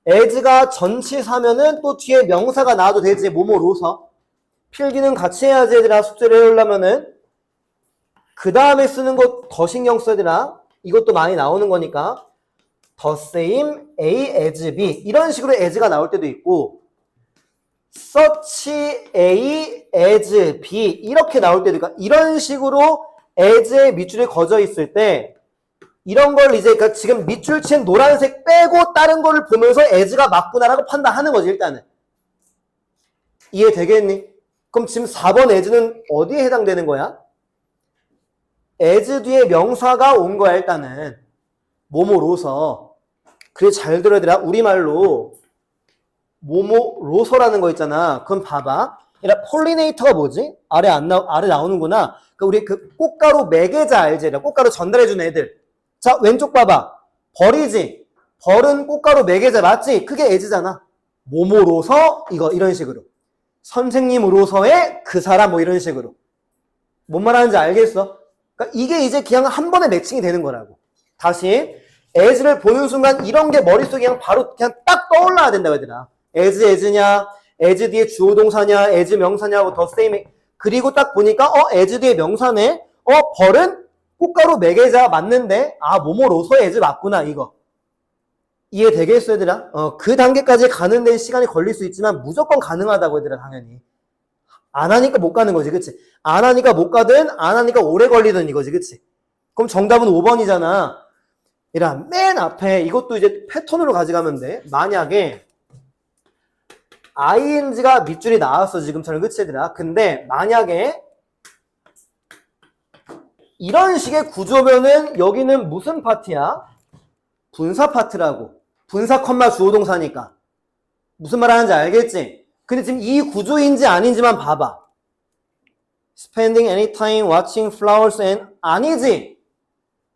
as가 전치사면은 또 뒤에 명사가 나와도 되지, 뭐뭐로서. 필기는 같이 해야지, 얘들아. 숙제를 해오려면은. 그 다음에 쓰는 거 더 신경 써야 되나? 이것도 많이 나오는 거니까. the same A as B. 이런 식으로 as가 나올 때도 있고, such A as B. 이렇게 나올 때도 있고, 이런 식으로 as의 밑줄이 거져 있을 때, 이런 걸 이제, 그러니까 지금 밑줄 친 노란색 빼고 다른 거를 보면서 as가 맞구나라고 판단하는 거지, 일단은. 이해되겠니? 그럼 지금 4번 as는 어디에 해당되는 거야? as 뒤에 명사가 온 거야, 일단은. 뭐뭐로서. 그래, 잘 들어야 되라. 우리말로 뭐뭐로서라는 거 있잖아. 그럼 봐봐. 폴리네이터가 뭐지? 아래 나오는구나. 그러니까 우리 그 꽃가루 매개자 알지? 꽃가루 전달해주는 애들. 자, 왼쪽 봐봐. 벌이지? 벌은 꽃가루 매개자 맞지? 그게 as잖아. 뭐뭐로서 이거 이런 식으로. 선생님으로서의 그 사람 뭐 이런 식으로. 뭔 말하는지 알겠어? 그러니까 이게 이제 그냥 한 번에 매칭이 되는 거라고. 다시 as를 보는 순간 이런 게 머릿속에 그냥 바로 그냥 딱 떠올라야 된다고 얘들아. as냐, as 뒤에 주어 동사냐, as 명사냐, the same. 그리고 딱 보니까 as 뒤에 명사네. 벌은 꽃가루 매개자 맞는데 뭐뭐로서 as 맞구나 이거. 이해되겠어 얘들아? 그 단계까지 가는 데 시간이 걸릴 수 있지만 무조건 가능하다고 얘들아 당연히. 안 하니까 못 가는 거지, 그치? 안 하니까 못 가든 안 하니까 오래 걸리든 이거지, 그치? 그럼 정답은 5번이잖아. 이라 맨 앞에 이것도 이제 패턴으로 가져가면 돼. 만약에 ing가 밑줄이 나왔어 지금처럼, 그치 얘들아? 근데 만약에 이런 식의 구조면은 여기는 무슨 파트야? 분사 파트라고. 분사 컴마 주어 동사니까. 무슨 말 하는지 알겠지? 근데 지금 이 구조인지 아닌지만 봐봐. Spending any time watching flowers and 아니지?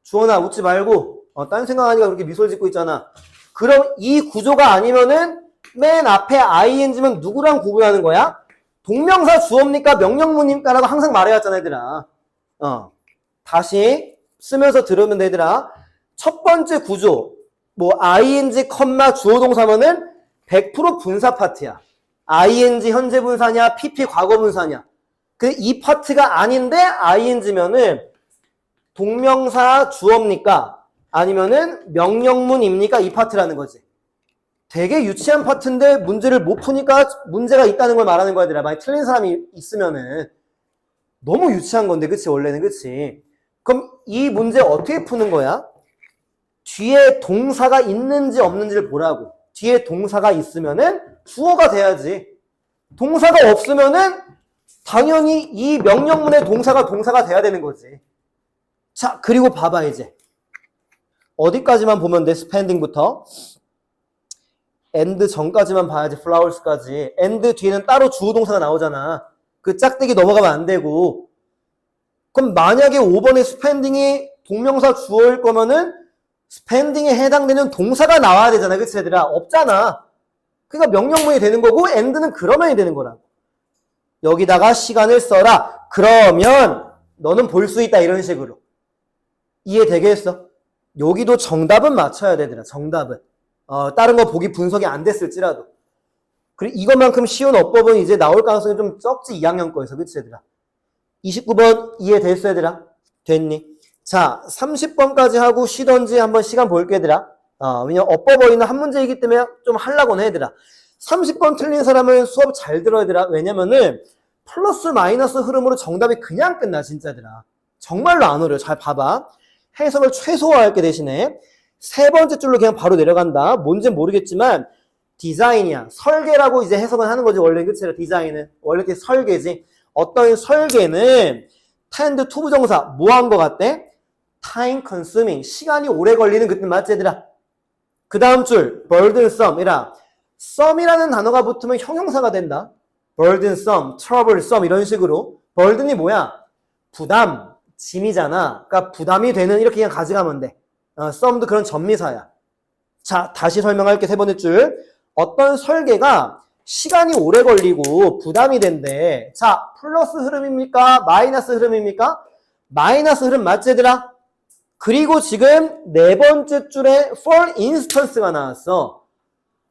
주원아 웃지 말고 딴 생각하니까 그렇게 미소를 짓고 있잖아. 그럼 이 구조가 아니면은 맨 앞에 ing면 누구랑 구분하는 거야? 동명사 주어입니까? 명령문입니까? 라고 항상 말해왔잖아 얘들아. 다시 쓰면서 들으면 얘들아. 첫 번째 구조 뭐 ing, 주어 동사면은 100% 분사 파트야. ing 현재 분사냐, pp 과거 분사냐. 그 이 파트가 아닌데 ing면은 동명사 주어입니까? 아니면은 명령문입니까? 이 파트라는 거지. 되게 유치한 파트인데 문제를 못 푸니까 문제가 있다는 걸 말하는 거야, 얘들아. 만약 틀린 사람이 있으면은 너무 유치한 건데, 그치? 원래는, 그치? 그럼 이 문제 어떻게 푸는 거야? 뒤에 동사가 있는지 없는지를 보라고. 뒤에 동사가 있으면은 주어가 돼야지. 동사가 없으면은 당연히 이 명령문의 동사가 돼야 되는 거지. 자, 그리고 봐봐 이제. 어디까지만 보면 돼? spending부터. and 전까지만 봐야지. flowers까지. and 뒤에는 따로 주어 동사가 나오잖아. 그 짝대기 넘어가면 안 되고. 그럼 만약에 5번에 spending이 동명사 주어일 거면은 spending에 해당되는 동사가 나와야 되잖아. 그치 얘들아? 없잖아. 그러니까 명령문이 되는 거고 and는 그러면이 되는 거라고. 여기다가 시간을 써라. 그러면 너는 볼 수 있다. 이런 식으로. 이해되겠어? 여기도 정답은 맞춰야 되더라. 정답은. 다른 거 보기 분석이 안 됐을지라도. 그리고 이것만큼 쉬운 어법은 이제 나올 가능성이 좀 적지. 2학년 거에서. 그치 얘들아? 29번 이해됐어 얘들아? 됐니? 자, 30번까지 하고 쉬던지 한번 시간 볼게 얘들아. 왜냐면 어법어휘는 한 문제이기 때문에 좀 하려고는 해 얘들아. 30번 틀린 사람은 수업 잘 들어야 되라. 왜냐면은 플러스 마이너스 흐름으로 정답이 그냥 끝나 진짜들아. 정말로 안 어려워. 잘 봐봐. 해석을 최소화할게 대신에 세 번째 줄로 그냥 바로 내려간다. 뭔진 모르겠지만 디자인이야. 설계라고 이제 해석을 하는 거지. 원래 그치? 디자인은 원래 이렇게 설계지. 어떤 설계는 tend to 부정사 뭐 한 거 같대? time consuming 시간이 오래 걸리는 그 뜻 맞지 얘들아? 그 다음 줄 burdensome 이라 some이라는 단어가 붙으면 형용사가 된다. burdensome, troublesome 이런 식으로. burden이 뭐야? 부담, 짐이잖아. 그러니까 부담이 되는 이렇게 그냥 가져가면 돼. some도 그런 전미사야. 자, 다시 설명할게. 세 번째 줄. 어떤 설계가 시간이 오래 걸리고 부담이 된대. 자, 플러스 흐름입니까? 마이너스 흐름입니까? 마이너스 흐름 맞지, 얘들아? 그리고 지금 네 번째 줄에 for instance가 나왔어.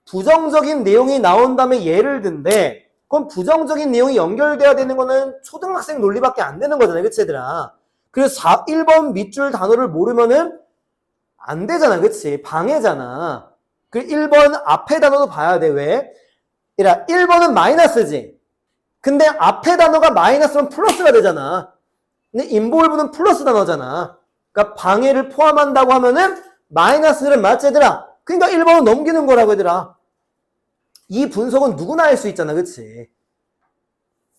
부정적인 내용이 나온 다음에 예를 든데, 그럼 부정적인 내용이 연결돼야 되는 거는 초등학생 논리밖에 안 되는 거잖아요. 그치, 얘들아? 그래서 1번 밑줄 단어를 모르면은 안 되잖아. 그치? 방해잖아. 그 1번 앞에 단어도 봐야 돼. 왜? 1번은 마이너스지. 근데 앞에 단어가 마이너스면 플러스가 되잖아. 근데 involve는 플러스 단어잖아. 그러니까 방해를 포함한다고 하면은 마이너스는 맞지, 얘들아? 그러니까 1번은 넘기는 거라고, 얘들아. 이 분석은 누구나 할 수 있잖아. 그치?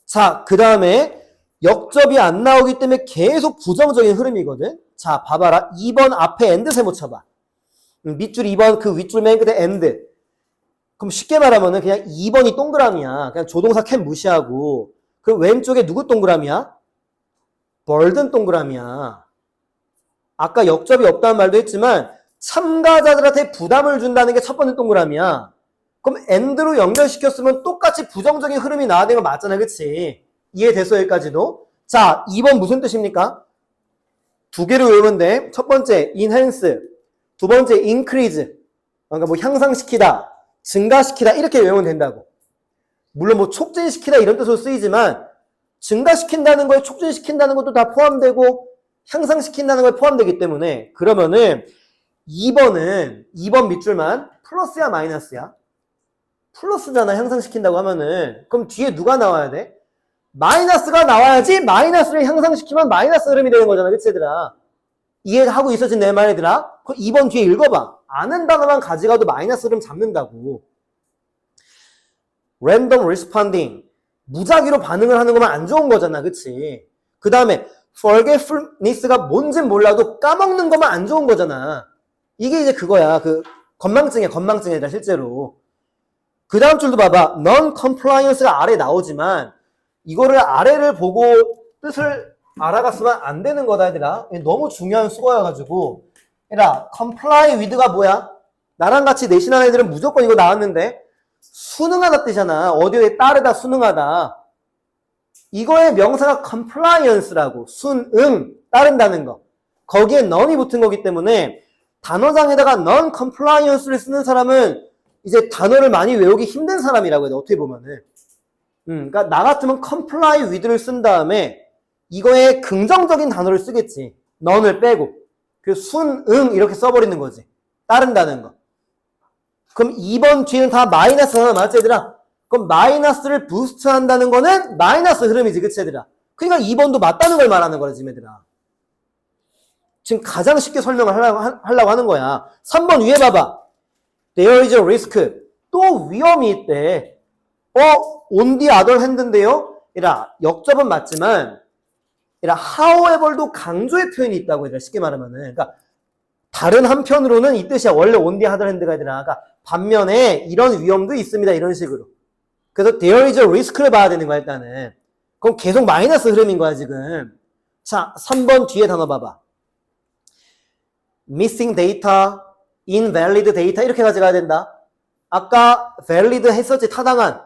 자, 그 다음에 역접이 안 나오기 때문에 계속 부정적인 흐름이거든. 자, 봐봐라. 2번 앞에 엔드 세모 쳐봐. 밑줄 2번 그 윗줄 맨 끝에 엔드. 그럼 쉽게 말하면은 그냥 2번이 동그라미야. 그냥 조동사 캔 무시하고. 그 왼쪽에 누구 동그라미야? 벌든 동그라미야. 아까 역접이 없다는 말도 했지만 참가자들한테 부담을 준다는 게 첫 번째 동그라미야. 그럼 엔드로 연결시켰으면 똑같이 부정적인 흐름이 나와야 되는 거 맞잖아. 그치? 이해됐어? 여기까지도? 자, 2번 무슨 뜻입니까? 두 개로 외우면 돼. 첫 번째 enhance, 두 번째 increase. 그러니까 뭐 향상시키다, 증가시키다 이렇게 외우면 된다고. 물론 뭐 촉진시키다 이런 뜻으로 쓰이지만 증가시킨다는 거에 촉진시킨다는 것도 다 포함되고 향상시킨다는 거에 포함되기 때문에 그러면은 2번 밑줄만 플러스야 마이너스야? 플러스잖아. 향상시킨다고 하면은. 그럼 뒤에 누가 나와야 돼? 마이너스가 나와야지 마이너스를 향상시키면 마이너스 흐름이 되는 거잖아. 그치, 얘들아? 이해하고 있어진 내 말, 얘들아? 그럼 2번 뒤에 읽어봐. 아는 단어만 가져가도 마이너스 흐름 잡는다고. random responding. 무작위로 반응을 하는 것만 안 좋은 거잖아. 그치? 그 다음에 forgetfulness가 뭔진 몰라도 까먹는 것만 안 좋은 거잖아. 이게 이제 그거야. 그 건망증이야. 건망증이야. 실제로. 그 다음 줄도 봐봐. non-compliance가 아래 나오지만 이거를 아래를 보고 뜻을 알아갔으면 안 되는 거다, 얘들아. 너무 중요한 수거여가지고. 얘들아, comply with가 뭐야? 나랑 같이 내신한 애들은 무조건 이거 나왔는데 순응하다 뜻이잖아. 어디에 따르다, 순응하다. 이거의 명사가 compliance라고. 순응, 따른다는 거. 거기에 non이 붙은 거기 때문에 단어장에다가 non-compliance를 쓰는 사람은 이제 단어를 많이 외우기 힘든 사람이라고 해야 돼. 어떻게 보면은. 그러니까 나 같으면 comply with를 쓴 다음에 이거에 긍정적인 단어를 쓰겠지. non을 빼고. 그 순응 이렇게 써버리는 거지. 따른다는 거. 그럼 2번 뒤에는 다 마이너스 하나 맞지, 얘들아? 그럼 마이너스를 부스트 한다는 거는 마이너스 흐름이지. 그치, 얘들아? 그러니까 2번도 맞다는 걸 말하는 거라, 지금 얘들아. 지금 가장 쉽게 설명을 하려고 하는 거야. 3번 위에 봐봐. There is a risk. 또 위험이 있대. on the other hand인데요? 얘들아, 역접은 맞지만, 얘들아, however도 강조의 표현이 있다고, 얘들아, 쉽게 말하면은. 그러니까, 다른 한편으로는 이 뜻이야. 원래 on the other hand가 얘들아. 그러니까, 반면에 이런 위험도 있습니다. 이런 식으로. 그래서 there is a risk를 봐야 되는 거야, 일단은. 그럼 계속 마이너스 흐름인 거야, 지금. 자, 3번 뒤에 단어 봐봐. missing data, invalid data 이렇게 가져가야 된다. 아까 valid 했었지, 타당한.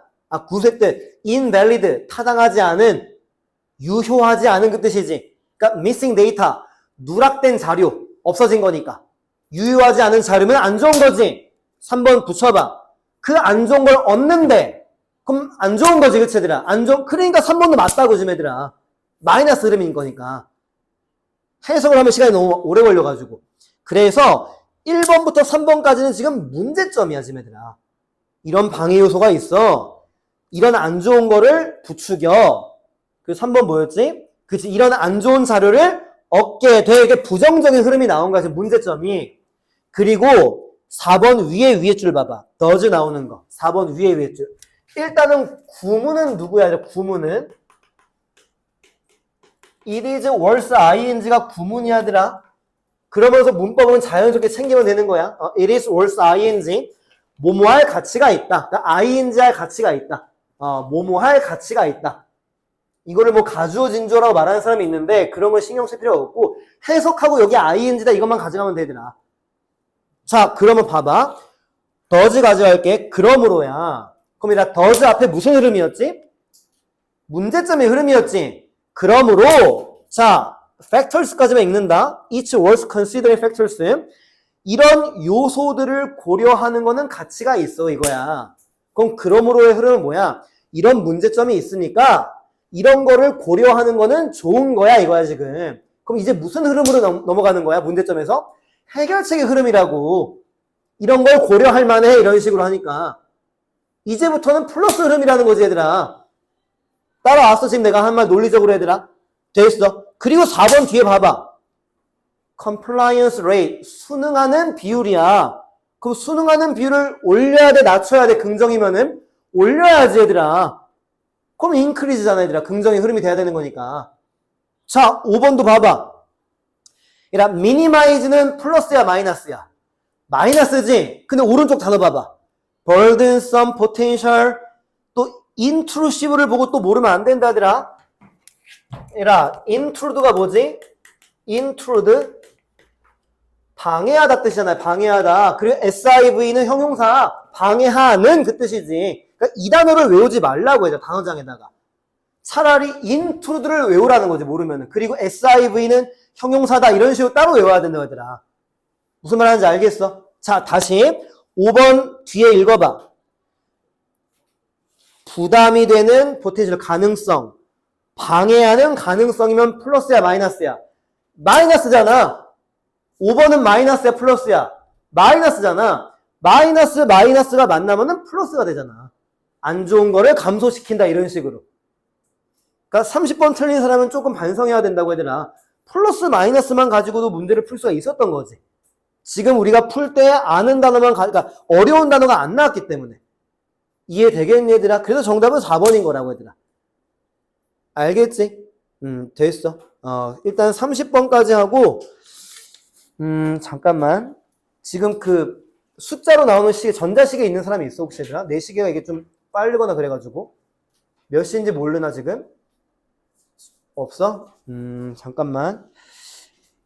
구색 때 invalid, 타당하지 않은, 유효하지 않은 그 뜻이지. 그러니까 missing data, 누락된 자료, 없어진 거니까. 유효하지 않은 자료면 안 좋은 거지. 3번 붙여봐. 그 안 좋은 걸 얻는데, 그럼 안 좋은 거지, 그치, 얘들아? 그러니까 3번도 맞다고, 지금 얘들아. 마이너스 흐름인 거니까. 해석을 하면 시간이 너무 오래 걸려가지고. 그래서 1번부터 3번까지는 지금 문제점이야, 지금 얘들아. 이런 방해 요소가 있어. 이런 안 좋은 거를 부추겨. 그 3번 뭐였지? 그치, 이런 안 좋은 자료를 얻게 돼. 이게 부정적인 흐름이 나온 거야, 지금 문제점이. 그리고 4번 위에 줄 봐봐. does 나오는 거. 4번 위에 줄. 일단은 구문은 누구야? 구문은 it is worse ing가 구문이야들아. 그러면서 문법은 자연스럽게 챙기면 되는 거야. it is worse ing. 뭐뭐 할 가치가 있다. 그러니까 ing 할 가치가 있다. 뭐뭐 할 가치가 있다. 이거를 뭐 가주어 진주어라고 말하는 사람이 있는데 그런 걸 신경 쓸 필요가 없고 해석하고 여기 ing다 이것만 가져가면 되더라. 자, 그러면 봐봐. does 가져갈게. 그러므로야. 그럼 얘들아, does 앞에 무슨 흐름이었지? 문제점의 흐름이었지. 그러므로, 자, factors까지만 읽는다. Each worth considering factors. 이런 요소들을 고려하는 거는 가치가 있어, 이거야. 그럼 그러므로의 흐름은 뭐야? 이런 문제점이 있으니까 이런 거를 고려하는 거는 좋은 거야, 이거야, 지금. 그럼 이제 무슨 흐름으로 넘어가는 거야, 문제점에서? 해결책의 흐름이라고. 이런 걸 고려할 만해, 이런 식으로 하니까. 이제부터는 플러스 흐름이라는 거지, 얘들아. 따라왔어, 지금 내가 한 말 논리적으로, 얘들아. 됐어. 그리고 4번 뒤에 봐봐. compliance rate, 순응하는 비율이야. 그럼 순응하는 비율을 올려야 돼, 낮춰야 돼? 긍정이면은 올려야지, 얘들아. 그럼 increase잖아, 얘들아. 긍정의 흐름이 돼야 되는 거니까. 자, 5번도 봐봐. 얘들아, minimize는 플러스야, 마이너스야? 마이너스지? 근데 오른쪽 단어 봐봐. burdensome, potential, 또 intrusive를 보고 또 모르면 안 된다, 얘들아. 얘들아, intrude가 뭐지? intrude, 방해하다 뜻이잖아요. 방해하다. 그리고 SIV는 형용사, 방해하는 그 뜻이지. 그러니까 이 단어를 외우지 말라고 해요. 단어장에다가. 차라리 intrude를 외우라는 거지, 모르면은. 그리고 SIV는 형용사다. 이런 식으로 따로 외워야 된다, 얘들아. 무슨 말 하는지 알겠어? 자, 다시 5번 뒤에 읽어봐. 부담이 되는 포텐셜 가능성. 방해하는 가능성이면 플러스야, 마이너스야? 마이너스잖아. 5번은 마이너스야, 플러스야? 마이너스잖아. 마이너스, 마이너스가 만나면은 플러스가 되잖아. 안 좋은 거를 감소시킨다, 이런 식으로. 그러니까 30번 틀린 사람은 조금 반성해야 된다고, 얘들아. 플러스, 마이너스만 가지고도 문제를 풀 수가 있었던 거지. 지금 우리가 풀 때 아는 단어만, 그러니까 어려운 단어가 안 나왔기 때문에. 이해되겠니, 얘들아? 그래서 정답은 4번인 거라고, 얘들아. 알겠지? 됐어. 일단 30번까지 하고, 잠깐만. 지금 그 숫자로 나오는 시계, 전자시계 있는 사람이 있어, 혹시 얘들아? 내 시계가 이게 좀 빠르거나 그래가지고. 몇 시인지 모르나, 지금? 없어? 잠깐만.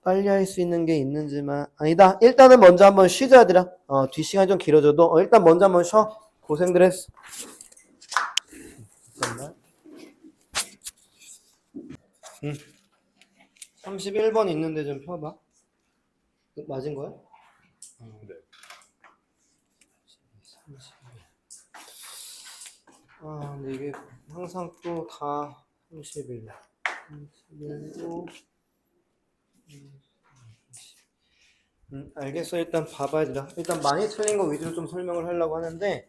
빨리 할 수 있는 게 있는지만. 아니다. 일단은 먼저 한번 쉬자, 얘들아. 뒷시간이 좀 길어져도. 일단 먼저 한번 쉬어. 고생들 했어. 잠깐만. 31번 있는데 좀 펴봐. 맞은 거야? 네. 31. 근데 이게 항상 또 다 31. 31도. 알겠어. 일단 봐봐, 얘들아. 일단 많이 틀린 거 위주로 좀 설명을 하려고 하는데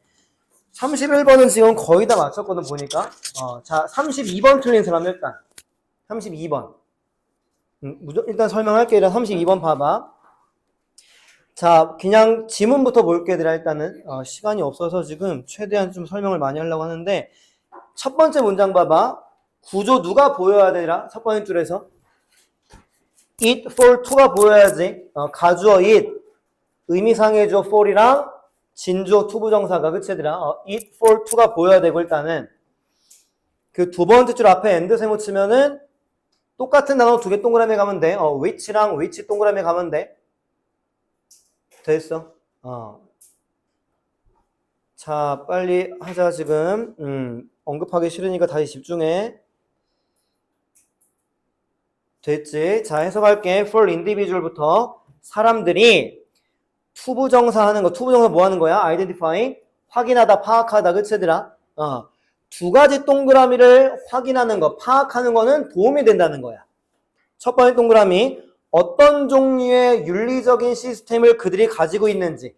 31번은 지금 거의 다 맞췄거든, 보니까. 자, 32번 틀린 사람 일단. 32번. 일단 설명할게. 일단 32번 봐봐. 자, 그냥 지문부터 볼게, 얘들아. 일단은. 시간이 없어서 지금 최대한 좀 설명을 많이 하려고 하는데 첫 번째 문장 봐봐. 구조 누가 보여야 되라? 첫 번째 줄에서. it for to가 보여야지. 가주어 it. 의미상의 주어 for이랑 진주어 투부정사가, 그치, 얘들아? it for to가 보여야 되고, 일단은. 그 두 번째 줄 앞에 and 세모 치면은 똑같은 단어 두 개 동그라미 가면 돼. which랑 which 동그라미 가면 돼. 됐어. 자, 빨리 하자, 지금. 언급하기 싫으니까 다시 집중해. 됐지? 자, 해석할게. for individual부터 사람들이 투부정사 하는 거. 투부정사 뭐 하는 거야? identify. 확인하다, 파악하다. 그치, 얘들아? 두 가지 동그라미를 확인하는 거, 파악하는 거는 도움이 된다는 거야. 첫 번째 동그라미, 어떤 종류의 윤리적인 시스템을 그들이 가지고 있는지.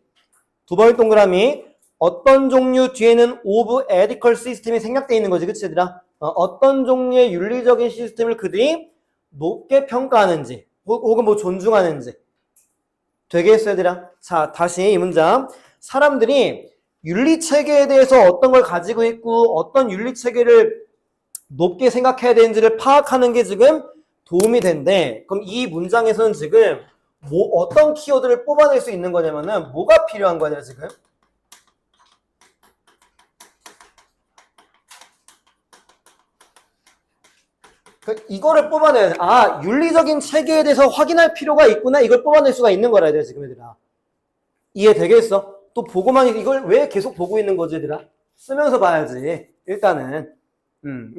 두 번째 동그라미, 어떤 종류 뒤에는 of ethical 시스템이 생략되어 있는 거지, 그치, 얘들아? 어떤 종류의 윤리적인 시스템을 그들이 높게 평가하는지, 혹은 뭐 존중하는지. 되겠어, 얘들아? 자, 다시 이 문장. 사람들이 윤리체계에 대해서 어떤 걸 가지고 있고 어떤 윤리체계를 높게 생각해야 되는지를 파악하는 게 지금 도움이 된대. 그럼 이 문장에서는 지금 어떤 키워드를 뽑아낼 수 있는 거냐면은 뭐가 필요한 거냐, 지금? 이거를 뽑아내야 돼. 윤리적인 체계에 대해서 확인할 필요가 있구나. 이걸 뽑아낼 수가 있는 거라, 얘들아, 지금 얘들아. 이해되겠어? 또 보고만 이걸 왜 계속 보고 있는 거지, 얘들아? 쓰면서 봐야지. 일단은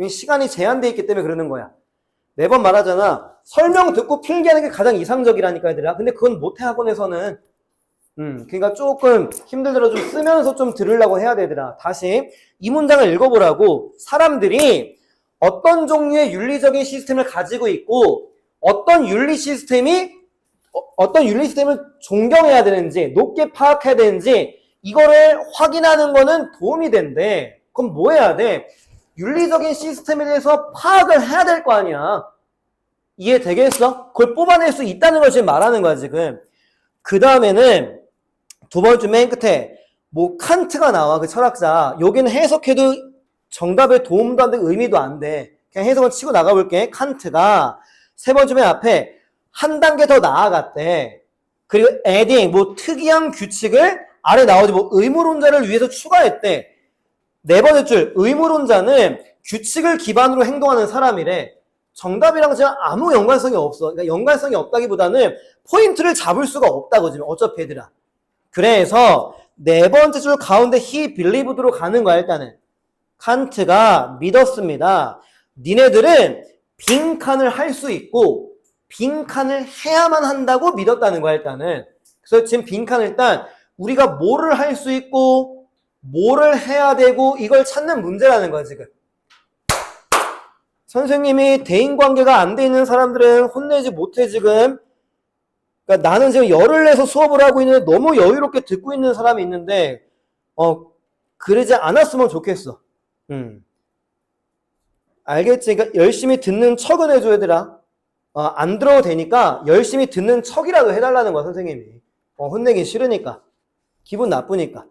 시간이 제한돼 있기 때문에 그러는 거야. 매번 말하잖아. 설명 듣고 필기하는 게 가장 이상적이라니까, 얘들아. 근데 그건 못해, 학원에서는. 그러니까 조금 힘들더라도 좀 쓰면서 좀 들으려고 해야 되더라. 다시 이 문장을 읽어보라고. 사람들이 어떤 종류의 윤리적인 시스템을 가지고 있고 어떤 윤리 시스템을 존경해야 되는지 높게 파악해야 되는지 이거를 확인하는 거는 도움이 된대. 그럼 뭐 해야 돼? 윤리적인 시스템에 대해서 파악을 해야 될 거 아니야. 이해되겠어? 그걸 뽑아낼 수 있다는 걸 지금 말하는 거야, 지금. 그 다음에는 두 번째 맨 끝에 뭐 칸트가 나와, 그 철학자. 여기는 해석해도 정답에 도움도 안 되고 의미도 안 돼. 그냥 해석은 치고 나가볼게. 칸트가 세 번째 맨 앞에 한 단계 더 나아갔대. 그리고 adding 뭐 특이한 규칙을 아래 나오지 뭐 의무론자를 위해서 추가했대. 네 번째 줄 의무론자는 규칙을 기반으로 행동하는 사람이래. 정답이랑 지금 아무 연관성이 없어. 그러니까 연관성이 없다기보다는 포인트를 잡을 수가 없다고 지금 어차피 얘들아. 그래서 네 번째 줄 가운데 he believed로 가는 거야. 일단은 칸트가 믿었습니다. 니네들은 빈칸을 할 수 있고 빈칸을 해야만 한다고 믿었다는 거야. 일단은. 그래서 지금 빈칸을 일단 우리가 뭐를 할 수 있고 뭐를 해야 되고 이걸 찾는 문제라는 거야 지금. 선생님이 대인관계가 안 돼 있는 사람들은 혼내지 못해 지금. 그러니까 나는 지금 열을 내서 수업을 하고 있는데 너무 여유롭게 듣고 있는 사람이 있는데 그러지 않았으면 좋겠어. 알겠지? 그러니까 열심히 듣는 척은 해줘 얘들아. 안 들어도 되니까 열심히 듣는 척이라도 해달라는 거야 선생님이. 혼내기 싫으니까. 기분 나쁘니까.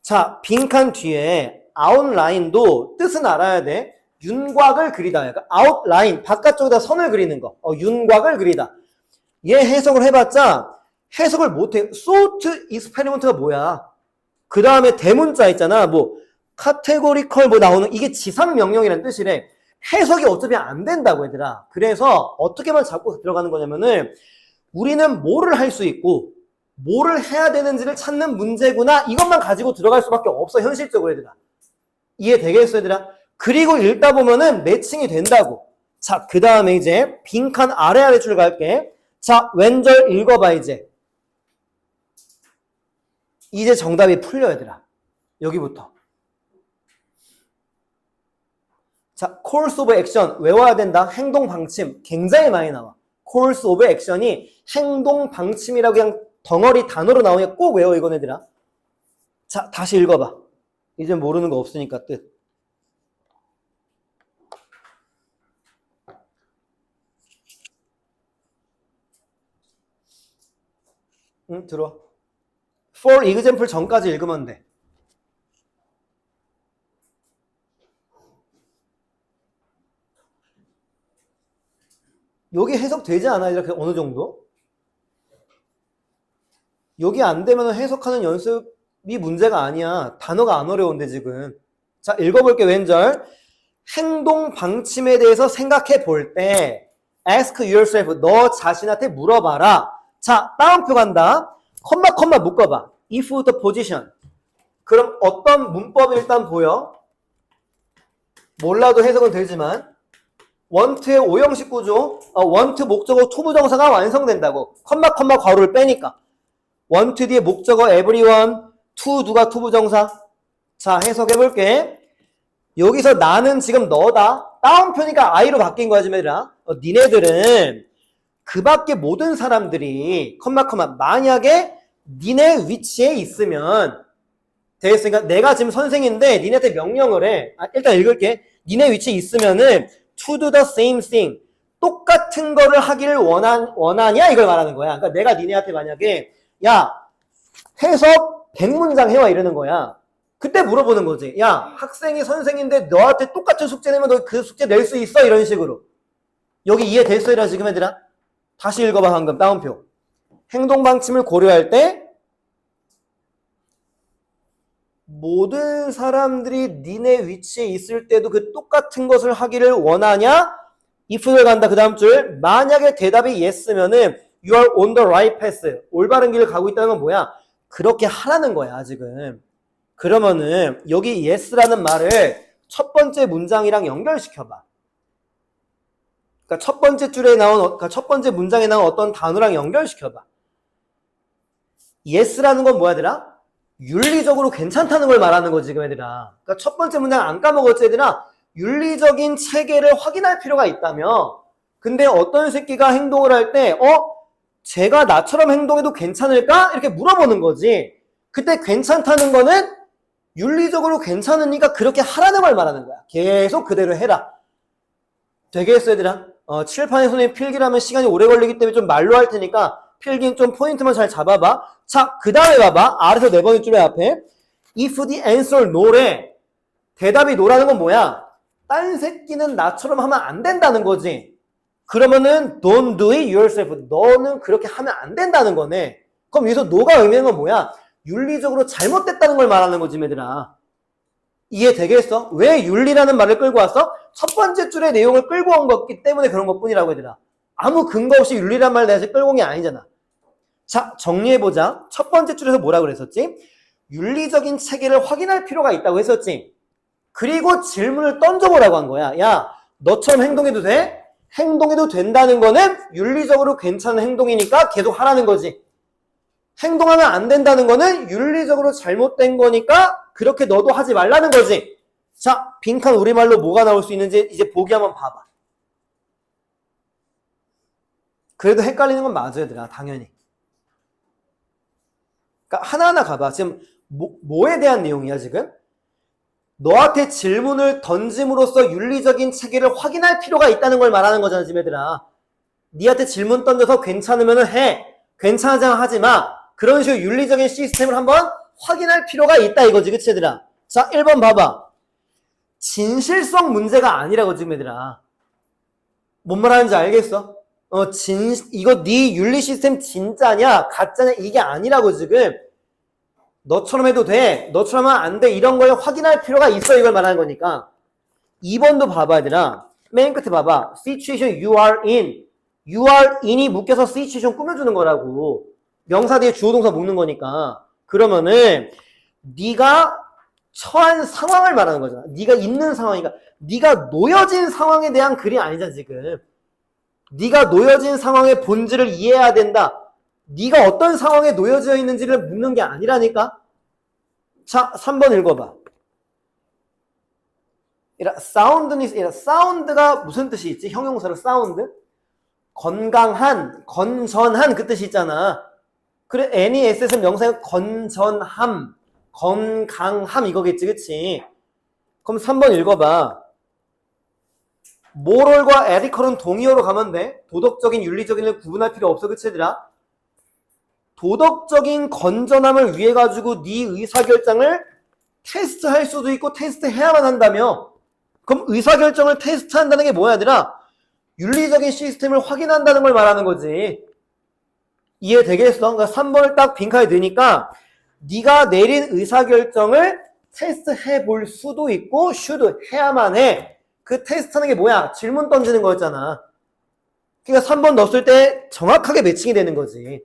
자, 빈칸 뒤에 아웃라인도 뜻은 알아야 돼. 윤곽을 그리다. 그러니까 아웃라인, 바깥쪽에다 선을 그리는 거. 윤곽을 그리다. 얘 해석을 해봤자 해석을 못해. 소트 익스페리먼트가 뭐야? 그 다음에 대문자 있잖아. 뭐 카테고리컬 뭐 나오는 이게 지상명령이라는 뜻이래. 해석이 어차피 안 된다고 얘들아. 그래서 어떻게만 잡고 들어가는 거냐면은 우리는 뭐를 할 수 있고 뭐를 해야 되는지를 찾는 문제구나. 이것만 가지고 들어갈 수밖에 없어. 현실적으로 얘들아. 이해되겠어 얘들아? 그리고 읽다 보면은 매칭이 된다고. 자, 그 다음에 이제 빈칸 아래 줄 갈게. 자, 왼절 읽어봐 이제. 이제 정답이 풀려 얘들아. 여기부터. 자, course of action 외워야 된다. 행동 방침 굉장히 많이 나와. course of action이 행동 방침이라고 그냥 덩어리 단어로 나오니까 꼭 외워 이건 얘들아. 자, 다시 읽어봐. 이제 모르는 거 없으니까 뜻. 들어. For example 전까지 읽으면 돼. 여기 해석되지 않아? 이렇게 어느 정도? 여기 안 되면 해석하는 연습이 문제가 아니야. 단어가 안 어려운데 지금. 자, 읽어볼게 왼절. 행동 방침에 대해서 생각해 볼 때 ask yourself, 너 자신한테 물어봐라. 자, 다운표 간다. 컴마 묶어봐. if the position. 그럼 어떤 문법이 일단 보여? 몰라도 해석은 되지만 want의 오형식 구조, want 목적어 투부정사가 완성된다고. 컴마 괄호를 빼니까. want 뒤에 목적어 everyone, to 누가 투부정사. 자, 해석해볼게. 여기서 나는 지금 너다. 다운표니까 I로 바뀐 거야 지금 얘들아. 니네들은 그 밖에 모든 사람들이 컴마 만약에 니네 위치에 있으면 되겠으니까 내가 지금 선생인데 니네한테 명령을 해. 일단 읽을게. 니네 위치에 있으면은 to do the same thing. 똑같은 거를 하기를 원하냐 이걸 말하는 거야. 그러니까 내가 니네한테 만약에 야 해석 100문장 해와 이러는 거야. 그때 물어보는 거지. 야 학생이 선생인데 너한테 똑같은 숙제 내면 너 그 숙제 낼 수 있어? 이런 식으로. 여기 이해됐어? 이라 지금 얘들아. 다시 읽어봐 방금 다운표. 행동 방침을 고려할 때 모든 사람들이 니네 위치에 있을 때도 그 똑같은 것을 하기를 원하냐? if를 간다. 그 다음 줄. 만약에 대답이 yes면은 you are on the right path. 올바른 길을 가고 있다는 건 뭐야? 그렇게 하라는 거야, 지금. 그러면은 여기 yes라는 말을 첫 번째 문장이랑 연결시켜봐. 그러니까 첫 번째 줄에 나온, 그러니까 첫 번째 문장에 나온 어떤 단어랑 연결시켜봐. yes라는 건 뭐야들아? 윤리적으로 괜찮다는 걸 말하는 거지, 지금 얘들아. 그러니까 첫 번째 문장 안 까먹었지, 얘들아? 윤리적인 체계를 확인할 필요가 있다며. 근데 어떤 새끼가 행동을 할 때, 쟤가 나처럼 행동해도 괜찮을까? 이렇게 물어보는 거지. 그때 괜찮다는 거는 윤리적으로 괜찮으니까 그렇게 하라는 걸 말하는 거야. 계속 그대로 해라. 되겠어, 얘들아? 칠판에 손에 필기라면 시간이 오래 걸리기 때문에 좀 말로 할 테니까 필기는 좀 포인트만 잘 잡아봐. 자, 그 다음에 봐봐. 아래서 네 번째 줄에 앞에 if the answer no래. 대답이 no라는 건 뭐야? 딴 새끼는 나처럼 하면 안 된다는 거지. 그러면은 don't do it yourself. 너는 그렇게 하면 안 된다는 거네. 그럼 여기서 no가 의미하는 건 뭐야? 윤리적으로 잘못됐다는 걸 말하는 거지, 얘들아. 이해되겠어? 왜 윤리라는 말을 끌고 왔어? 첫 번째 줄의 내용을 끌고 온 거기 때문에 그런 것뿐이라고, 얘들아. 아무 근거 없이 윤리란 말을 내가 끌고 온 게 아니잖아. 자, 정리해보자. 첫 번째 줄에서 뭐라고 그랬었지? 윤리적인 체계를 확인할 필요가 있다고 했었지. 그리고 질문을 던져보라고 한 거야. 야, 너처럼 행동해도 돼? 행동해도 된다는 거는 윤리적으로 괜찮은 행동이니까 계속 하라는 거지. 행동하면 안 된다는 거는 윤리적으로 잘못된 거니까 그렇게 너도 하지 말라는 거지. 자, 빈칸 우리말로 뭐가 나올 수 있는지 이제 보기 한번 봐봐. 그래도 헷갈리는 건 맞아, 얘들아. 당연히. 그러니까 하나하나 가봐. 지금 뭐에 대한 내용이야, 지금? 너한테 질문을 던짐으로써 윤리적인 체계를 확인할 필요가 있다는 걸 말하는 거잖아, 지금 얘들아. 니한테 질문 던져서 괜찮으면 해. 괜찮지 않으면 하지 마. 그런 식으로 윤리적인 시스템을 한번 확인할 필요가 있다 이거지, 그치 얘들아? 자, 1번 봐봐. 진실성 문제가 아니라고, 지금 얘들아. 뭔 말하는지 알겠어? 이거 네 윤리 시스템 진짜냐 가짜냐 이게 아니라고, 지금. 너처럼 해도 돼, 너처럼 하면 안 돼, 이런 걸 확인할 필요가 있어, 이걸 말하는 거니까. 2번도 봐봐, 얘들아. 맨 끝에 봐봐. situation you are in. you are in이 묶여서 situation 꾸며주는 거라고. 명사 뒤에 주어 동사 묶는 거니까. 그러면은 네가 처한 상황을 말하는 거잖아. 네가 있는 상황이니까. 네가 놓여진 상황에 대한 글이 아니잖아, 지금. 네가 놓여진 상황의 본질을 이해해야 된다. 네가 어떤 상황에 놓여져 있는지를 묻는 게 아니라니까. 자, 3번 읽어봐. 사운드가 무슨 뜻이 있지? 형용사로 사운드? 건강한, 건전한 그 뜻이 있잖아. 그래, NES에서 명사가 건전함, 건강함 이거겠지, 그치? 그럼 3번 읽어봐. moral과 ethical은 동의어로 가면 돼. 도덕적인, 윤리적인을 구분할 필요 없어, 그치 얘들아? 도덕적인 건전함을 위해 가지고 네 의사결정을 테스트할 수도 있고 테스트해야만 한다며. 그럼 의사결정을 테스트한다는 게 뭐야, 얘들아? 윤리적인 시스템을 확인한다는 걸 말하는 거지. 이해되겠어? 그러니까 3번을 딱 빈칸에 넣으니까 네가 내린 의사결정을 테스트해 볼 수도 있고 should 해야만 해. 그 테스트하는 게 뭐야? 질문 던지는 거였잖아. 그러니까 3번 넣었을 때 정확하게 매칭이 되는 거지.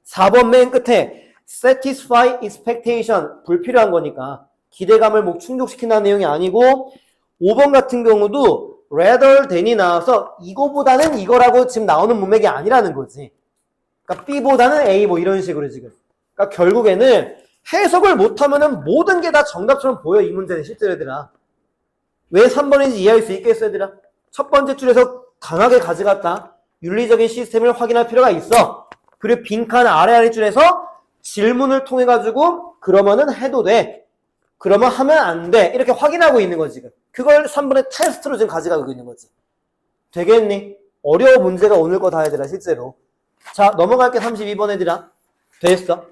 4번 맨 끝에 satisfy expectation 불필요한 거니까 기대감을 뭐 충족시킨다는 내용이 아니고 5번 같은 경우도 rather than이 나와서 이거보다는 이거라고 지금 나오는 문맥이 아니라는 거지. 그러니까 B보다는 A 뭐 이런 식으로 지금. 그러니까 결국에는 해석을 못하면은 모든 게 다 정답처럼 보여, 이 문제는 실제로 얘들아. 왜 3번인지 이해할 수 있겠어, 얘들아? 첫 번째 줄에서 강하게 가져갔다. 윤리적인 시스템을 확인할 필요가 있어. 그리고 빈칸 아래 줄에서 질문을 통해 가지고 그러면은 해도 돼. 그러면 하면 안 돼. 이렇게 확인하고 있는 거지, 지금. 그걸 3번의 테스트로 지금 가져가고 있는 거지. 되겠니? 어려운 문제가 오늘 거 다 얘들아, 실제로. 자, 넘어갈게. 32번 애들아. 됐어.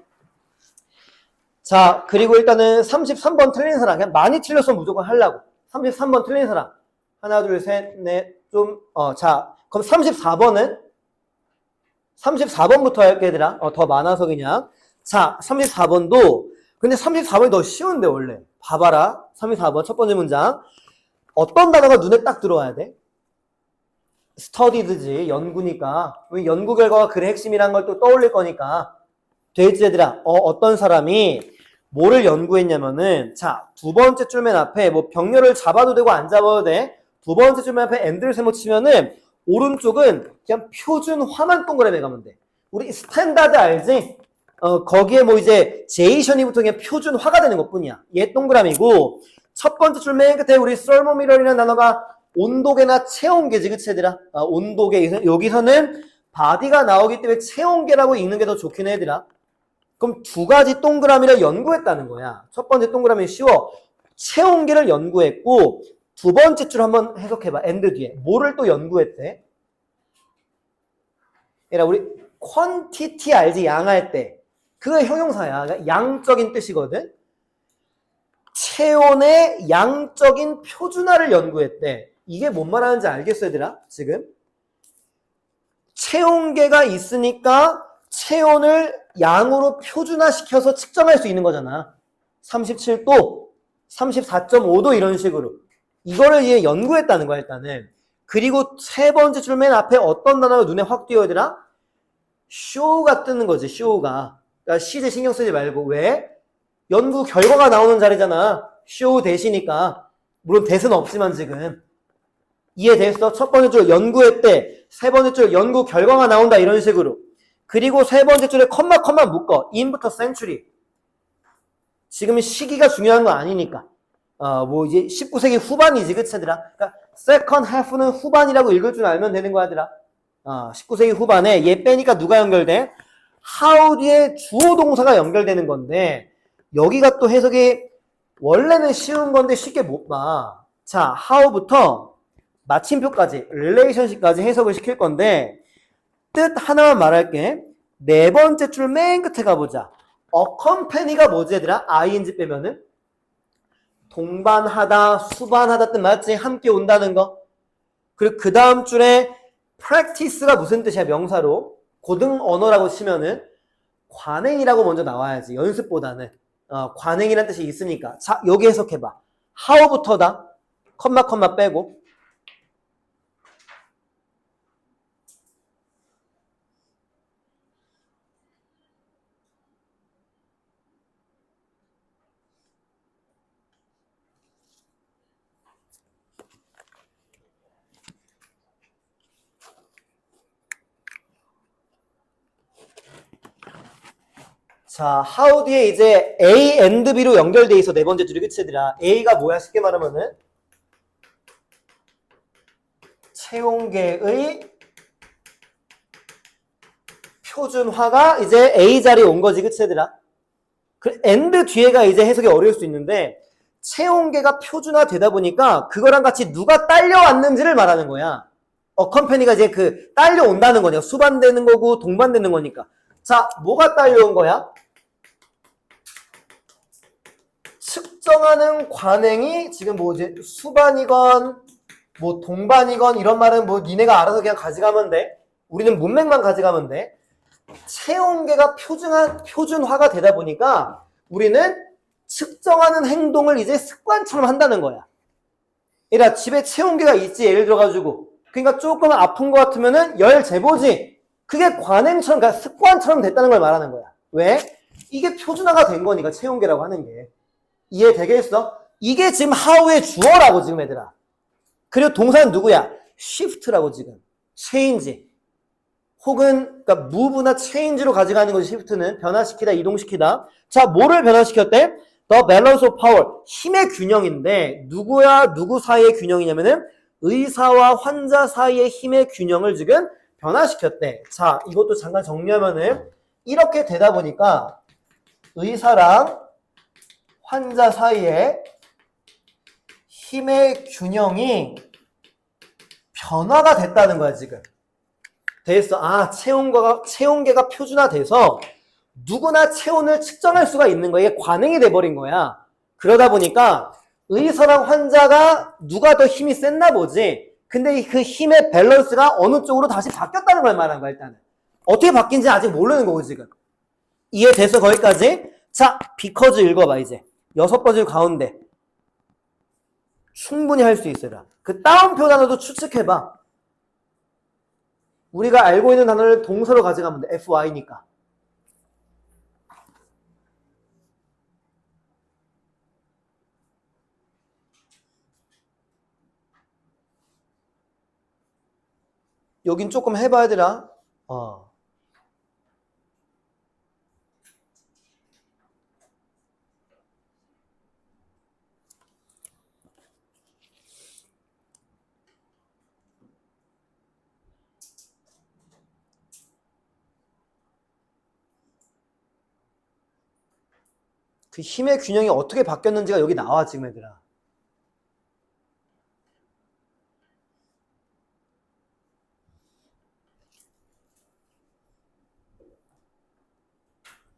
자, 그리고 일단은 33번 틀린 사람. 그냥 많이 틀렸으면 무조건 하려고. 33번 틀린 사람. 하나, 둘, 셋, 넷, 자, 그럼 34번은? 34번부터 할게, 얘들아. 더 많아서 그냥. 자, 34번도, 근데 34번이 더 쉬운데, 원래. 봐봐라. 34번 첫 번째 문장. 어떤 단어가 눈에 딱 들어와야 돼? studied지, 연구니까. 연구 결과가 글의 핵심이란 걸 또 떠올릴 거니까. 돼있지 얘들아. 어떤 사람이 뭐를 연구했냐면은 자, 두 번째 줄 맨 앞에 뭐 병렬을 잡아도 되고 안 잡아도 돼. 두 번째 줄 맨 앞에 엔드를 세모 치면은 오른쪽은 그냥 표준화만 동그라미 가면 돼. 우리 스탠다드 알지? 거기에 뭐 이제 제이션이부터 그냥 표준화가 되는 것뿐이야. 얘 동그라미고 첫 번째 줄 맨 끝에 우리 설모미러라는 단어가 온도계나 체온계지, 그치 얘들아? 온도계. 여기서는 바디가 나오기 때문에 체온계라고 읽는 게 더 좋긴 해, 얘들아. 그럼 두 가지 동그라미를 연구했다는 거야. 첫 번째 동그라미 쉬워. 체온계를 연구했고 두 번째 줄 한번 해석해봐. 엔드 뒤에. 뭐를 또 연구했대? 얘들아, 우리 퀀티티 알지? 양할 때. 그게 형용사야. 그러니까 양적인 뜻이거든. 체온의 양적인 표준화를 연구했대. 이게 뭔 말하는지 알겠어, 얘들아? 지금? 체온계가 있으니까 체온을 양으로 표준화시켜서 측정할 수 있는 거잖아. 37도, 34.5도 이런 식으로. 이거를 얘 연구했다는 거야, 일단은. 그리고 세 번째 줄 맨 앞에 어떤 단어가 눈에 확 띄어야 되나? 쇼가 뜨는 거지, 쇼가. 그러니까 시제 신경 쓰지 말고. 왜? 연구 결과가 나오는 자리잖아. 쇼 대시니까. 물론 대는 없지만 지금. 이해됐어? 첫 번째 줄 연구했대. 세 번째 줄 연구 결과가 나온다. 이런 식으로. 그리고 세 번째 줄에 컴마 묶어. in부터 century. 지금 시기가 중요한 거 아니니까. 뭐 이제 19세기 후반이지, 그치, 얘들아? 그러니까 second half는 후반이라고 읽을 줄 알면 되는 거야, 얘들아. 19세기 후반에 얘 빼니까 누가 연결돼? how 뒤에 주어 동사가 연결되는 건데 여기가 또 해석이 원래는 쉬운 건데 쉽게 못 봐. 자, how부터 마침표까지, relationship까지 해석을 시킬 건데 뜻 하나만 말할게. 네 번째 줄 맨 끝에 가보자. accompany가 뭐지, 얘들아? ing 빼면은 동반하다, 수반하다 뜻 맞지? 함께 온다는 거. 그리고 그 다음 줄에 practice가 무슨 뜻이야? 명사로. 고등 언어라고 치면은 관행이라고 먼저 나와야지. 연습보다는. 관행이라는 뜻이 있으니까. 자, 여기 해석해봐. how부터다. 컴마 빼고. 자, how 뒤에 이제 A and B로 연결돼 있어. 네 번째 줄이, 그치, 얘들아? A가 뭐야? 쉽게 말하면은 체온계의 표준화가 이제 A 자리에 온 거지, 그치, 얘들아? 그 and 뒤에가 이제 해석이 어려울 수 있는데 체온계가 표준화 되다 보니까 그거랑 같이 누가 딸려왔는지를 말하는 거야. 컴퍼니가 이제 그 딸려온다는 거냐. 수반되는 거고 동반되는 거니까. 자, 뭐가 딸려온 거야? 측정하는 관행이 지금 뭐 이제 수반이건 뭐 동반이건 이런 말은 뭐 니네가 알아서 그냥 가져가면 돼. 우리는 문맥만 가져가면 돼. 체온계가 표준화가 되다 보니까 우리는 측정하는 행동을 이제 습관처럼 한다는 거야. 얘들아, 집에 체온계가 있지, 예를 들어가지고. 그러니까 조금 아픈 것 같으면은 열 재보지. 그게 관행처럼, 그러니까 습관처럼 됐다는 걸 말하는 거야. 왜? 이게 표준화가 된 거니까, 체온계라고 하는 게. 이해되겠어? 이게 지금 how의 주어라고, 지금 얘들아. 그리고 동사는 누구야? shift라고 지금. change. 혹은, 그러니까 move나 change로 가져가는 거지, shift는. 변화시키다, 이동시키다. 자, 뭐를 변화시켰대? The balance of power. 힘의 균형인데, 누구야, 누구 사이의 균형이냐면은, 의사와 환자 사이의 힘의 균형을 지금 변화시켰대. 자, 이것도 잠깐 정리하면은, 이렇게 되다 보니까, 의사랑 환자 사이의 힘의 균형이 변화가 됐다는 거야, 지금. 됐어. 체온계가 표준화돼서 누구나 체온을 측정할 수가 있는 거야. 이게 관행이 돼버린 거야. 그러다 보니까 의사랑 환자가 누가 더 힘이 셌나 보지. 근데 그 힘의 밸런스가 어느 쪽으로 다시 바뀌었다는 걸 말하는 거야, 일단은. 어떻게 바뀐지 아직 모르는 거고, 지금. 이해됐어, 거기까지? 자, because 읽어봐, 이제. 6번째 가운데. 충분히 할 수 있어요. 그 따옴표 단어도 추측해봐. 우리가 알고 있는 단어를 동사로 가져가면 돼. FY니까. 여긴 조금 해봐야 되라. 그 힘의 균형이 어떻게 바뀌었는지가 여기 나와, 지금 얘들아.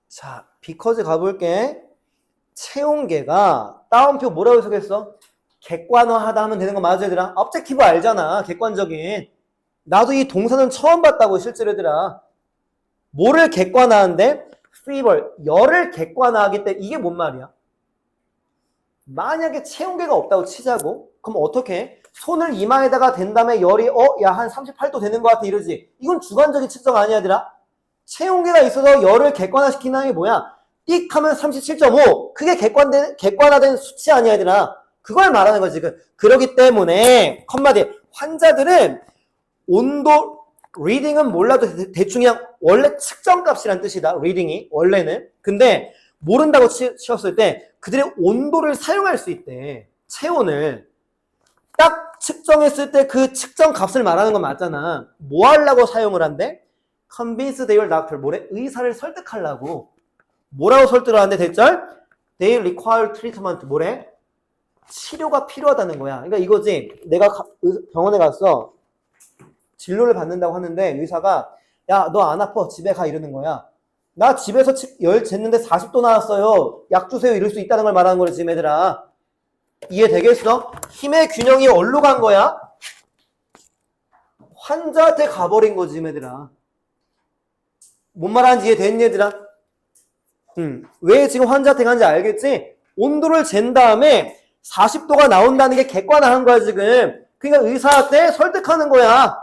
자, 비커즈 가볼게. 채용계가 따옴표 뭐라고 해석했어? 객관화하다 하면 되는 거 맞아, 얘들아? objective 알잖아, 객관적인. 나도 이 동사는 처음 봤다고, 실제로, 얘들아. 뭐를 객관화하는데? fever, 열을 객관화하기 때문에 이게 뭔 말이야? 만약에 체온계가 없다고 치자고? 그럼 어떻게 해? 손을 이마에다가 댄 다음에 열이 야 한 38도 되는 것 같아 이러지. 이건 주관적인 측정 아니야, 얘들아? 체온계가 있어서 열을 객관화시키는 게 뭐야? 띡 하면 37.5. 그게 객관화된 수치 아니야, 얘들아? 그걸 말하는 거지. 그러기 때문에 컴마디 환자들은 온도 리딩은 몰라도 대충 그냥 원래 측정값이란 뜻이다. 리딩이 원래는. 근데 모른다고 치었을 때 그들의 온도를 사용할 수 있대. 체온을 딱 측정했을 때 그 측정 값을 말하는 건 맞잖아. 뭐 하려고 사용을 한대? Convince their doctor. 뭐래? 의사를 설득하려고. 뭐라고 설득을 하는데 대절? They require treatment. 뭐래? 치료가 필요하다는 거야. 그러니까 이거지. 내가 병원에 갔어. 진료를 받는다고 하는데 의사가 야, 너 안 아파. 집에 가. 이러는 거야. 나 집에서 열 쟀는데 40도 나왔어요. 약 주세요. 이럴 수 있다는 걸 말하는 거지, 지금 얘들아. 이해되겠어? 힘의 균형이 어디로 간 거야? 환자한테 가버린 거지, 지금 얘들아. 뭔 말하는지 이해됐니, 얘들아? 왜 지금 환자한테 간지 알겠지? 온도를 잰 다음에 40도가 나온다는 게 객관화한 거야, 지금. 그러니까 의사한테 설득하는 거야.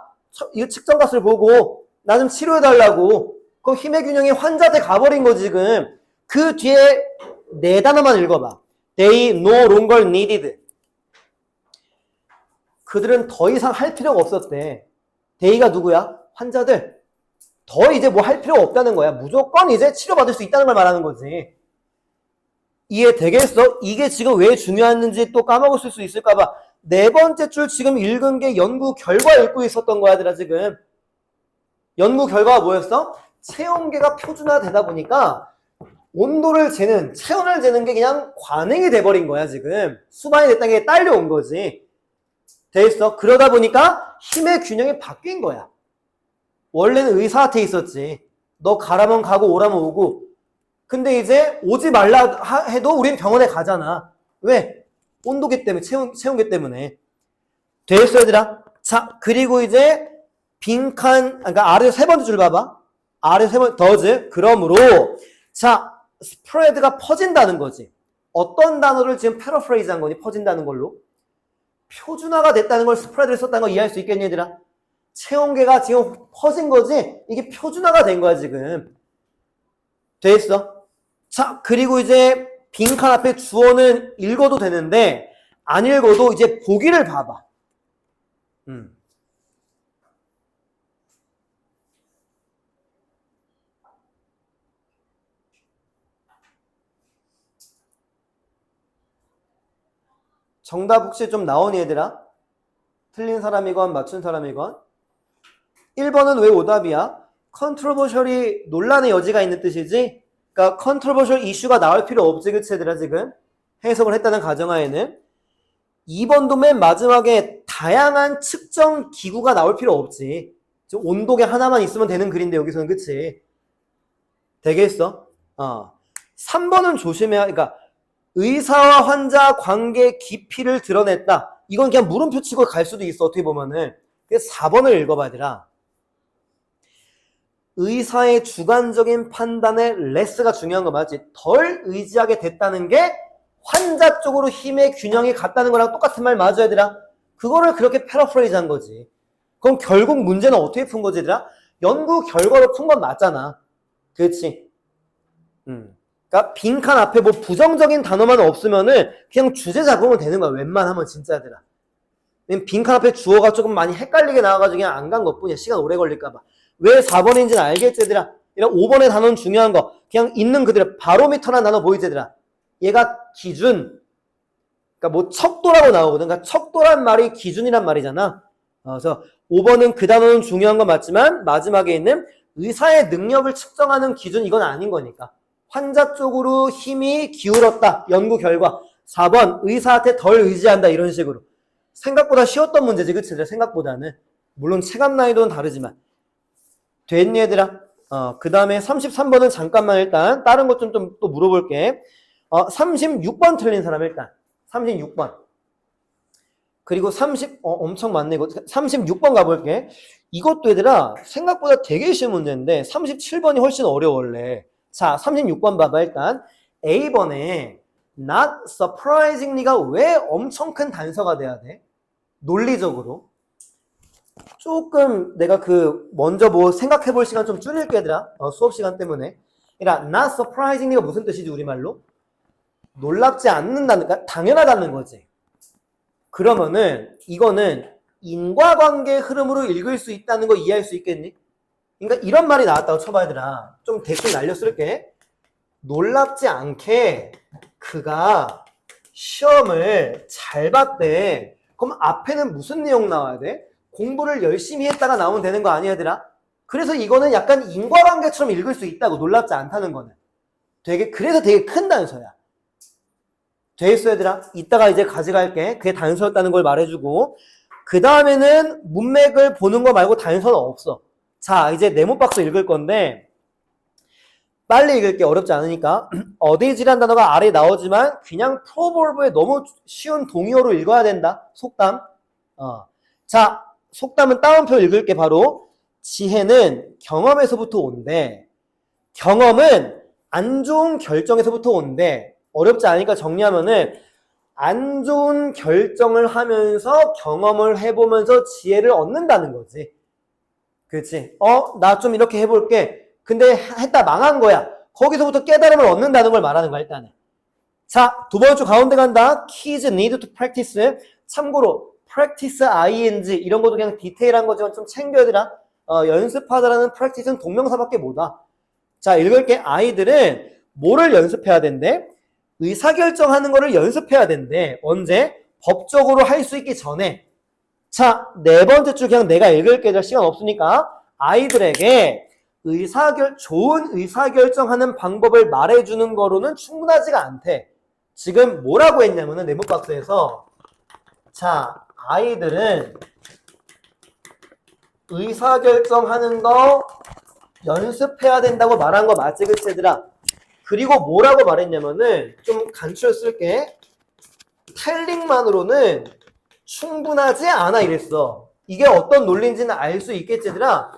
이 측정값을 보고 나 좀 치료해달라고. 그 힘의 균형이 환자한테 가버린 거지, 지금. 그 뒤에 네 단어만 읽어봐. They no longer needed. 그들은 더 이상 할 필요가 없었대. They가 누구야? 환자들. 더 이제 뭐 할 필요가 없다는 거야. 무조건 이제 치료받을 수 있다는 걸 말하는 거지. 이해되겠어? 이게 지금 왜 중요했는지 또 까먹을 수 있을까봐. 네 번째 줄 지금 읽은 게 연구 결과 읽고 있었던 거야, 얘들아, 지금. 연구 결과가 뭐였어? 체온계가 표준화되다 보니까 온도를 재는, 체온을 재는 게 그냥 관행이 돼버린 거야, 지금. 수반이 됐다는 게 딸려온 거지. 돼있어? 그러다 보니까 힘의 균형이 바뀐 거야. 원래는 의사한테 있었지. 너 가라면 가고 오라면 오고. 근데 이제 오지 말라 해도 우린 병원에 가잖아. 왜? 온도계 때문에, 체온계 때문에. 됐어, 얘들아? 자, 그리고 이제 빈칸, 그러니까 아래 세 번째 줄 봐봐. 아래 세 번째, 더즈. 그러므로, 자, 스프레드가 퍼진다는 거지. 어떤 단어를 지금 패러프레이즈 한 거니? 퍼진다는 걸로. 표준화가 됐다는 걸 스프레드를 썼다는 걸 이해할 수 있겠니, 얘들아? 체온계가 지금 퍼진 거지? 이게 표준화가 된 거야, 지금. 됐어? 자, 그리고 이제 빈칸 앞에 주어는 읽어도 되는데 안 읽어도 이제 보기를 봐봐. 정답 혹시 좀 나오니, 얘들아? 틀린 사람이건 맞춘 사람이건. 1번은 왜 오답이야? 컨트로버셜이 논란의 여지가 있는 뜻이지? 그러니까 컨트로버셜 이슈가 나올 필요 없지, 그치, 얘들아, 지금? 해석을 했다는 가정하에는. 2번도 맨 마지막에 다양한 측정 기구가 나올 필요 없지. 온도계 하나만 있으면 되는 글인데 여기서는, 그치? 되겠어? 3번은 조심해야, 그러니까 의사와 환자 관계 깊이를 드러냈다. 이건 그냥 물음표 치고 갈 수도 있어, 어떻게 보면은. 그래서 4번을 읽어봐야 되라. 의사의 주관적인 판단에 레스가 중요한 거 맞지? 덜 의지하게 됐다는 게 환자 쪽으로 힘의 균형이 갔다는 거랑 똑같은 말 맞아, 얘들아? 그거를 그렇게 패러프레이즈 한 거지. 그럼 결국 문제는 어떻게 푼 거지, 얘들아? 연구 결과로 푼 건 맞잖아. 그렇지? 그러니까 빈칸 앞에 뭐 부정적인 단어만 없으면은 그냥 주제 잡으면 되는 거야, 웬만하면, 진짜, 얘들아. 빈칸 앞에 주어가 조금 많이 헷갈리게 나와가지고 그냥 안 간 것뿐이야. 시간 오래 걸릴까봐. 왜 4번인지는 알겠지, 얘들아? 이런 5번의 단어는 중요한 거. 그냥 있는 그대로 바로미터라는 단어 보이지, 얘들아? 얘가 기준. 그러니까 뭐 척도라고 나오거든. 그러니까 척도란 말이 기준이란 말이잖아. 그래서 5번은 그 단어는 중요한 건 맞지만 마지막에 있는 의사의 능력을 측정하는 기준 이건 아닌 거니까. 환자 쪽으로 힘이 기울었다. 연구 결과. 4번 의사한테 덜 의지한다. 이런 식으로. 생각보다 쉬웠던 문제지. 그치? 생각보다는. 물론 체감 난이도는 다르지만. 됐니 얘들아? 그 다음에 33번은 잠깐만 일단 다른 것 좀 또 물어볼게. 36번 틀린 사람 일단. 36번. 그리고 엄청 많네. 이거 36번 가볼게. 이것도 얘들아, 생각보다 되게 쉬운 문제인데, 37번이 훨씬 어려워, 원래. 자, 36번 봐봐, 일단. A번에, not surprisingly가 왜 엄청 큰 단서가 돼야 돼? 논리적으로. 조금 내가 먼저 뭐 생각해 볼 시간 좀 줄일게, 얘들아. 수업 시간 때문에. 그러니까, not surprisingly가 무슨 뜻이지, 우리말로? 놀랍지 않는다는, 당연하다는 거지. 그러면은 이거는 인과관계 흐름으로 읽을 수 있다는 거 이해할 수 있겠니? 그러니까 이런 말이 나왔다고 쳐봐 얘들아. 좀 댓글 날려 쓸게. 놀랍지 않게 그가 시험을 잘 봤대. 그럼 앞에는 무슨 내용 나와야 돼? 공부를 열심히 했다가 나오면 되는 거 아니야 얘들아? 그래서 이거는 약간 인과관계처럼 읽을 수 있다고. 놀랍지 않다는 거는. 그래서 되게 큰 단서야. 됐어 얘들아? 이따가 이제 가져갈게. 그게 단서였다는 걸 말해주고 그 다음에는 문맥을 보는 거 말고 단서는 없어. 자 이제 네모박스 읽을 건데 빨리 읽을게. 어렵지 않으니까. 어데이지란 단어가 아래에 나오지만 그냥 프로벌브에 너무 쉬운 동의어로 읽어야 된다. 속담. 자 속담은 따옴표 읽을게. 바로 지혜는 경험에서부터 온대. 경험은 안 좋은 결정에서부터 온대. 어렵지 않으니까 정리하면은 안 좋은 결정을 하면서 경험을 해보면서 지혜를 얻는다는 거지. 그렇지? 나 좀 이렇게 해볼게. 근데 했다 망한 거야. 거기서부터 깨달음을 얻는다는 걸 말하는 거야 일단은. 자, 두 번째 가운데 간다. Kids need to practice. 참고로 practice ing 이런 것도 그냥 디테일한 거지만 좀 챙겨야 되나? 연습하다라는 practice는 동명사밖에 못 와. 자, 읽을게. 아이들은 뭐를 연습해야 된대? 의사결정하는 거를 연습해야 된대. 언제? 법적으로 할 수 있기 전에. 자, 네 번째 줄 그냥 내가 읽을게. 시간 없으니까. 아이들에게 좋은 의사결정하는 방법을 말해주는 거로는 충분하지가 않대. 지금 뭐라고 했냐면은 네모박스에서 자, 아이들은 의사결정하는 거 연습해야 된다고 말한 거 맞지? 그치 얘들아? 그리고 뭐라고 말했냐면은 좀 간추려 쓸게. 텔링만으로는 충분하지 않아 이랬어. 이게 어떤 논리인지는 알 수 있겠지 얘들아?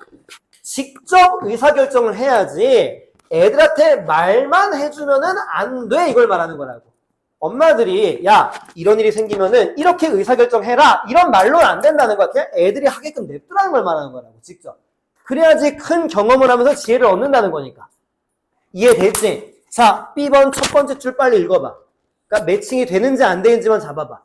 직접 의사결정을 해야지 애들한테 말만 해주면은 안 돼 이걸 말하는 거라고. 엄마들이 야 이런 일이 생기면은 이렇게 의사결정해라 이런 말로는 안 된다는 거야. 그냥 애들이 하게끔 냅두라는 걸 말하는 거라고. 직접. 그래야지 큰 경험을 하면서 지혜를 얻는다는 거니까. 이해됐지? 자, B번 첫 번째 줄 빨리 읽어봐. 그러니까 매칭이 되는지 안 되는지만 잡아봐.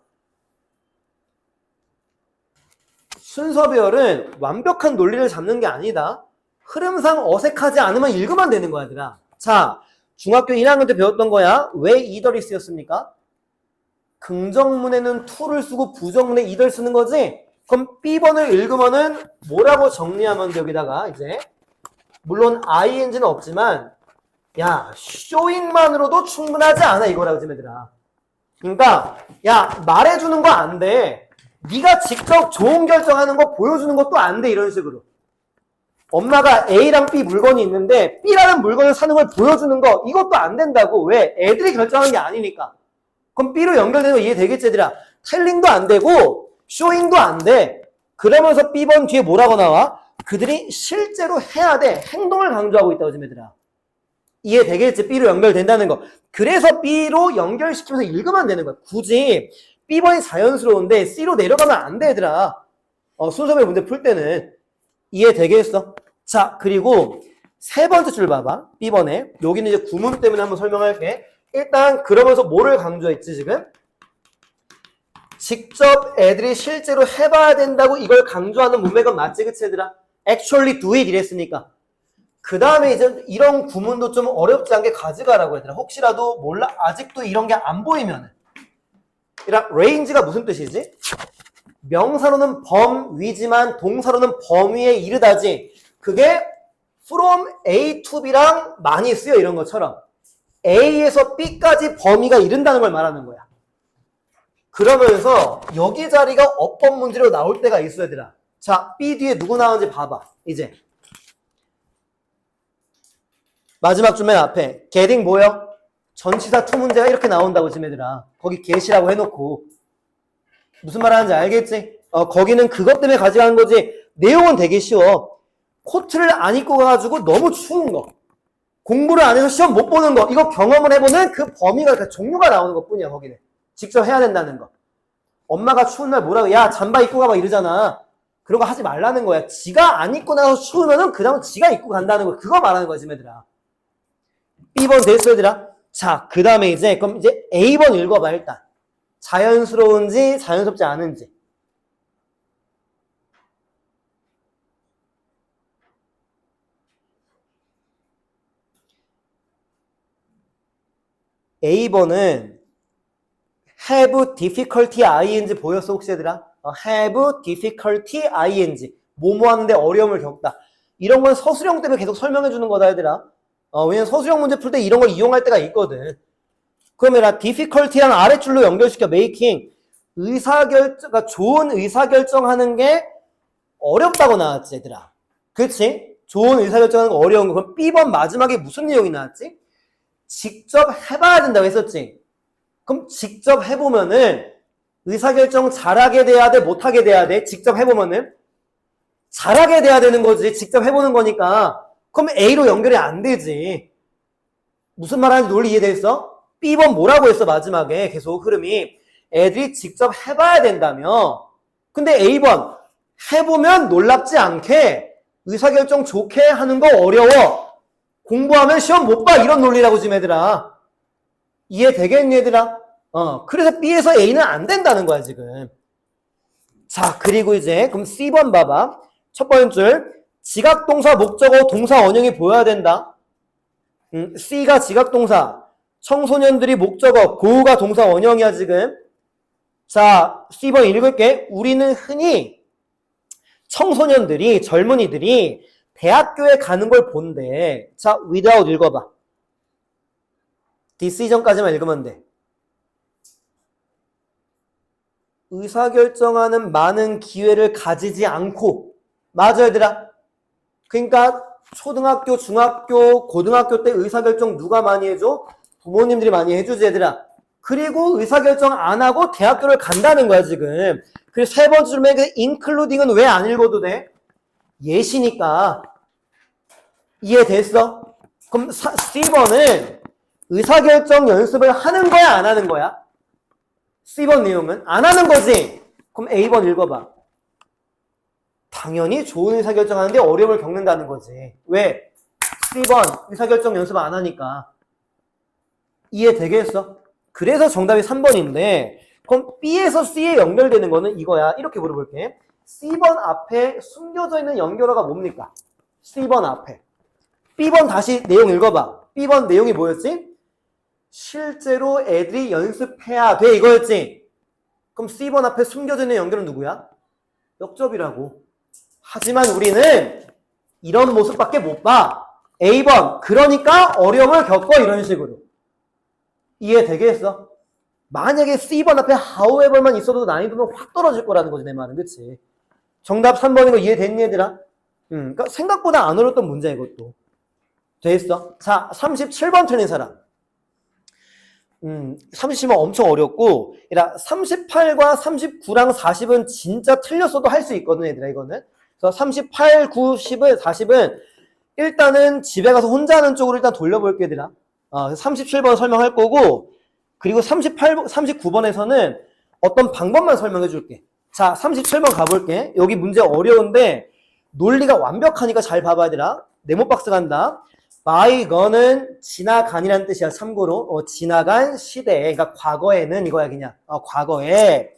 순서배열은 완벽한 논리를 잡는 게 아니다. 흐름상 어색하지 않으면 읽으면 되는 거야, 얘들아. 자, 중학교 1학년 때 배웠던 거야. 왜 이더리 쓰였습니까? 긍정문에는 to를 쓰고 부정문에 이더를 쓰는 거지? 그럼 B번을 읽으면은 뭐라고 정리하면 돼, 여기다가 이제. 물론 ing는 없지만 야, showing만으로도 충분하지 않아 이거라고 지금 얘들아. 그러니까 야, 말해주는 거 안 돼. 네가 직접 좋은 결정하는 거 보여주는 것도 안 돼 이런 식으로. 엄마가 A랑 B 물건이 있는데 B라는 물건을 사는 걸 보여주는 거 이것도 안 된다고. 왜? 애들이 결정하는 게 아니니까. 그럼 B로 연결되는 거 이해되겠지 얘들아? 텔링도 안 되고 쇼잉도 안 돼. 그러면서 B번 뒤에 뭐라고 나와? 그들이 실제로 해야 돼. 행동을 강조하고 있다고 지금 얘들아. 이해되겠지? B로 연결된다는 거. 그래서 B로 연결시키면서 읽으면 되는 거야. 굳이 B번이 자연스러운데 C로 내려가면 안 돼 얘들아. 순서별 문제 풀 때는. 이해되겠어? 자, 그리고 세 번째 줄 봐봐. B번에. 여기는 이제 구문 때문에 한번 설명할게. 일단 그러면서 뭐를 강조했지 지금? 직접 애들이 실제로 해봐야 된다고 이걸 강조하는 문맥은 맞지, 그치 얘들아? Actually do it 이랬으니까. 그 다음에 이제 이런 구문도 좀 어렵지 않게 가져가라고 얘들아. 혹시라도 몰라 아직도 이런 게 안 보이면은. range가 무슨 뜻이지? 명사로는 범위지만 동사로는 범위에 이르다지. 그게 from A to B랑 많이 쓰여 이런 것처럼. A에서 B까지 범위가 이른다는 걸 말하는 거야. 그러면서 여기 자리가 어법 문제로 나올 때가 있어 얘들아. 자, B 뒤에 누구 나오는지 봐봐. 이제 마지막 줄 맨 앞에 getting 뭐요? 전치사 to 문제가 이렇게 나온다고 지금 얘들아. 거기 get이라고 해놓고 무슨 말 하는지 알겠지? 거기는 그것 때문에 가져가는 거지. 내용은 되게 쉬워. 코트를 안 입고 가가지고 너무 추운 거, 공부를 안 해서 시험 못 보는 거, 이거 경험을 해보는 그 범위가, 그 종류가 나오는 것 뿐이야. 거기는 직접 해야 된다는 거. 엄마가 추운 날 뭐라고, 야 잠바 입고 가 막 이러잖아. 그런 거 하지 말라는 거야. 지가 안 입고 나서 추우면은 그 다음 지가 입고 간다는 거. 그거 말하는 거지 얘들아. B번 됐어 얘들아. 자, 그 다음에 그럼 이제 A번 읽어봐. 일단 자연스러운지 자연스럽지 않은지. A번은 have difficulty ing 보였어 혹시 얘들아? have difficulty ing 뭐뭐 하는데 어려움을 겪다. 이런 건 서술형 때문에 계속 설명해 주는 거다 얘들아. 왜냐면 서술형 문제 풀 때 이런 걸 이용할 때가 있거든. 그러면 difficulty랑 아랫줄로 연결시켜. making 그러니까 좋은 의사결정하는 게 어렵다고 나왔지 얘들아. 그렇지? 좋은 의사결정하는 거 어려운 거. 그럼 B번 마지막에 무슨 내용이 나왔지? 직접 해봐야 된다고 했었지. 그럼 직접 해보면은 의사결정 잘하게 돼야 돼, 못하게 돼야 돼? 직접 해보면은 잘하게 돼야 되는 거지. 직접 해보는 거니까. 그럼 A로 연결이 안 되지. 무슨 말 하는지 논리 이해됐어? B번 뭐라고 했어 마지막에 계속 흐름이. 애들이 직접 해봐야 된다며. 근데 A번 해보면 놀랍지 않게 의사결정 좋게 하는 거 어려워. 공부하면 시험 못 봐. 이런 논리라고 지금 얘들아. 이해되겠니 얘들아? 그래서 B에서 A는 안 된다는 거야 지금. 자, 그리고 이제 그럼 C번 봐봐. 첫 번째 줄 지각동사 목적어 동사 원형이 보여야 된다. C가 지각동사, 청소년들이 목적어, go가 동사 원형이야 지금. 자, C번 읽을게. 우리는 흔히 청소년들이, 젊은이들이 대학교에 가는 걸 본대. 자, without 읽어봐. decision까지만 읽으면 돼. 의사결정하는 많은 기회를 가지지 않고. 맞아 얘들아. 그러니까 초등학교, 중학교, 고등학교 때 의사결정 누가 많이 해줘? 부모님들이 많이 해주지 얘들아. 그리고 의사결정 안 하고 대학교를 간다는 거야 지금. 그리고 세 번째 줄에 그 including은 왜 안 읽어도 돼? 예시니까. 이해됐어? 그럼 C번은 의사결정 연습을 하는 거야 안 하는 거야? C번 내용은 안 하는 거지. 그럼 A번 읽어봐. 당연히 좋은 의사결정 하는데 어려움을 겪는다는 거지. 왜? C번 의사결정 연습 안 하니까. 이해되겠어? 그래서 정답이 3번인데 그럼 B에서 C에 연결되는 거는 이거야. 이렇게 물어볼게. C번 앞에 숨겨져 있는 연결어가 뭡니까? C번 앞에. B번 다시 내용 읽어봐. B번 내용이 뭐였지? 실제로 애들이 연습해야 돼 이거였지. 그럼 C번 앞에 숨겨져 있는 연결은 누구야? 역접이라고. 하지만 우리는 이런 모습밖에 못 봐. A번 그러니까 어려움을 겪어 이런 식으로. 이해되겠어? 만약에 C번 앞에 however만 있어도 난이도는 확 떨어질 거라는 거지 내 말은. 그치? 정답 3번인 거 이해됐니 얘들아? 그러니까 생각보다 안 어려웠던 문제야 이것도. 됐어? 자, 37번 틀린 사람. 37번 엄청 어렵고 38과 39랑 40은 진짜 틀렸어도 할 수 있거든 얘들아 이거는. 그래서 38, 9, 10은 40은 일단은 집에 가서 혼자 하는 쪽으로 일단 돌려볼게 얘들아. 37번 설명할 거고 그리고 39번에서는 어떤 방법만 설명해 줄게. 자, 37번 가볼게. 여기 문제 어려운데 논리가 완벽하니까 잘 봐봐 얘들아. 네모박스 간다. bygone은 지나간이라는 뜻이야. 참고로 지나간 시대에, 그러니까 과거에는 이거야 그냥. 과거에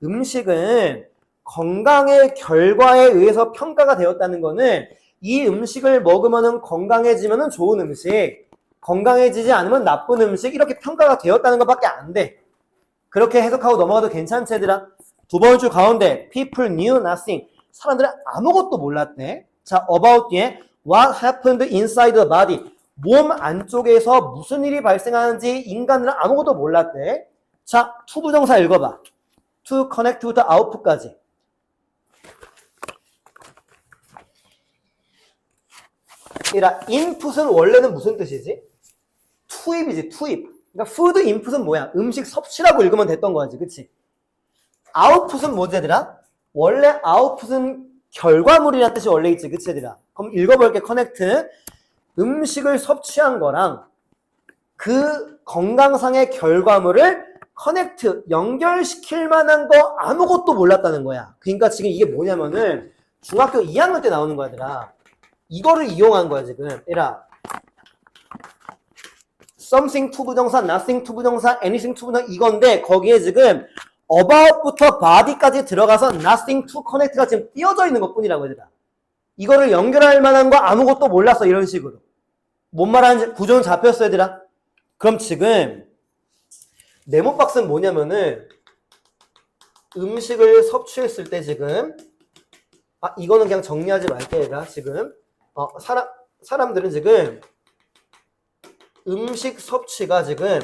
음식은 건강의 결과에 의해서 평가가 되었다는 거는 이 음식을 먹으면 건강해지면 좋은 음식, 건강해지지 않으면 나쁜 음식 이렇게 평가가 되었다는 것밖에 안 돼. 그렇게 해석하고 넘어가도 괜찮지 얘들아? 두 번째 줄 가운데 people knew nothing. 사람들은 아무것도 몰랐대. 자, about 뒤에 what happened inside the body. 몸 안쪽에서 무슨 일이 발생하는지 인간들은 아무것도 몰랐대. 자, to 부정사 읽어봐. to connect with the output까지. 얘라, input은 원래는 무슨 뜻이지? 투입이지, 투입. 그러니까 food input은 뭐야? 음식 섭취라고 읽으면 됐던 거지, 그치? output은 뭐지, 얘들아? 원래 output은 결과물이라는 뜻이 원래 있지, 그치, 얘들아? 그럼 읽어볼게, connect. 음식을 섭취한 거랑 그 건강상의 결과물을 커넥트, 연결시킬 만한 거 아무것도 몰랐다는 거야. 그러니까 지금 이게 뭐냐면은 중학교 2학년 때 나오는 거야, 얘들아. 이거를 이용한 거야, 지금. 얘들아. something to 부정사, nothing to 부정사, anything to 부정사 이건데 거기에 지금 about부터 body까지 들어가서 nothing to connect가 지금 띄어져 있는 것 뿐이라고, 얘들아. 이거를 연결할 만한 거 아무것도 몰랐어, 이런 식으로. 뭔 말하는지 구조는 잡혔어, 얘들아. 그럼 지금 네모박스는 뭐냐면은 음식을 섭취했을 때 지금 이거는 그냥 정리하지 말게, 얘들아. 지금 사람들은 지금 음식 섭취가 지금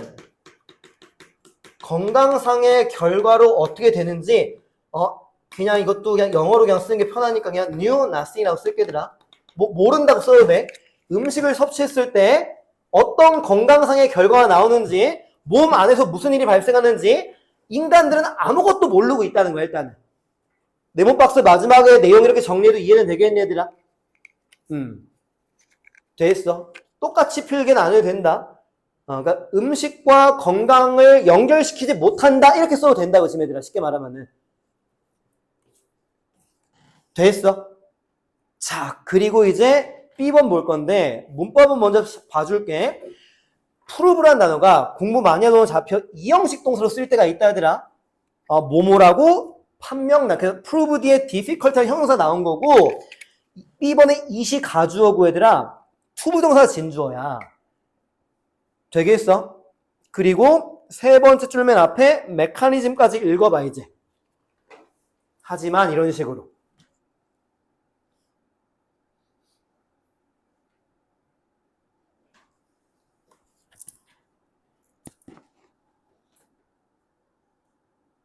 건강상의 결과로 어떻게 되는지 그냥 이것도 그냥 영어로 그냥 쓰는 게 편하니까 그냥 knew nothing이라고 쓸게, 얘들아. 모른다고 써도 돼. 음식을 섭취했을 때 어떤 건강상의 결과가 나오는지, 몸 안에서 무슨 일이 발생하는지 인간들은 아무것도 모르고 있다는 거야, 일단은. 네모박스 마지막에 내용 이렇게 정리해도 이해는 되겠니, 얘들아? 됐어. 똑같이 필기는 안 해도 된다. 그러니까 음식과 건강을 연결시키지 못한다 이렇게 써도 된다고, 지금 얘들아. 쉽게 말하면은. 됐어. 자, 그리고 이제 B번 볼 건데 문법은 먼저 봐줄게. 프루브란 단어가 공부 많이 하면 잡혀 이형식 동사로 쓸 때가 있다, 얘들아. 뭐뭐라고 판명나. 그래서 prove 뒤에 difficult한 형용사 나온 거고, B번에 it이 가주어고, 얘들아. 투부정사 진주어야. 되겠어? 그리고 세 번째 줄 맨 앞에 메커니즘까지 읽어봐, 이제. 하지만 이런 식으로.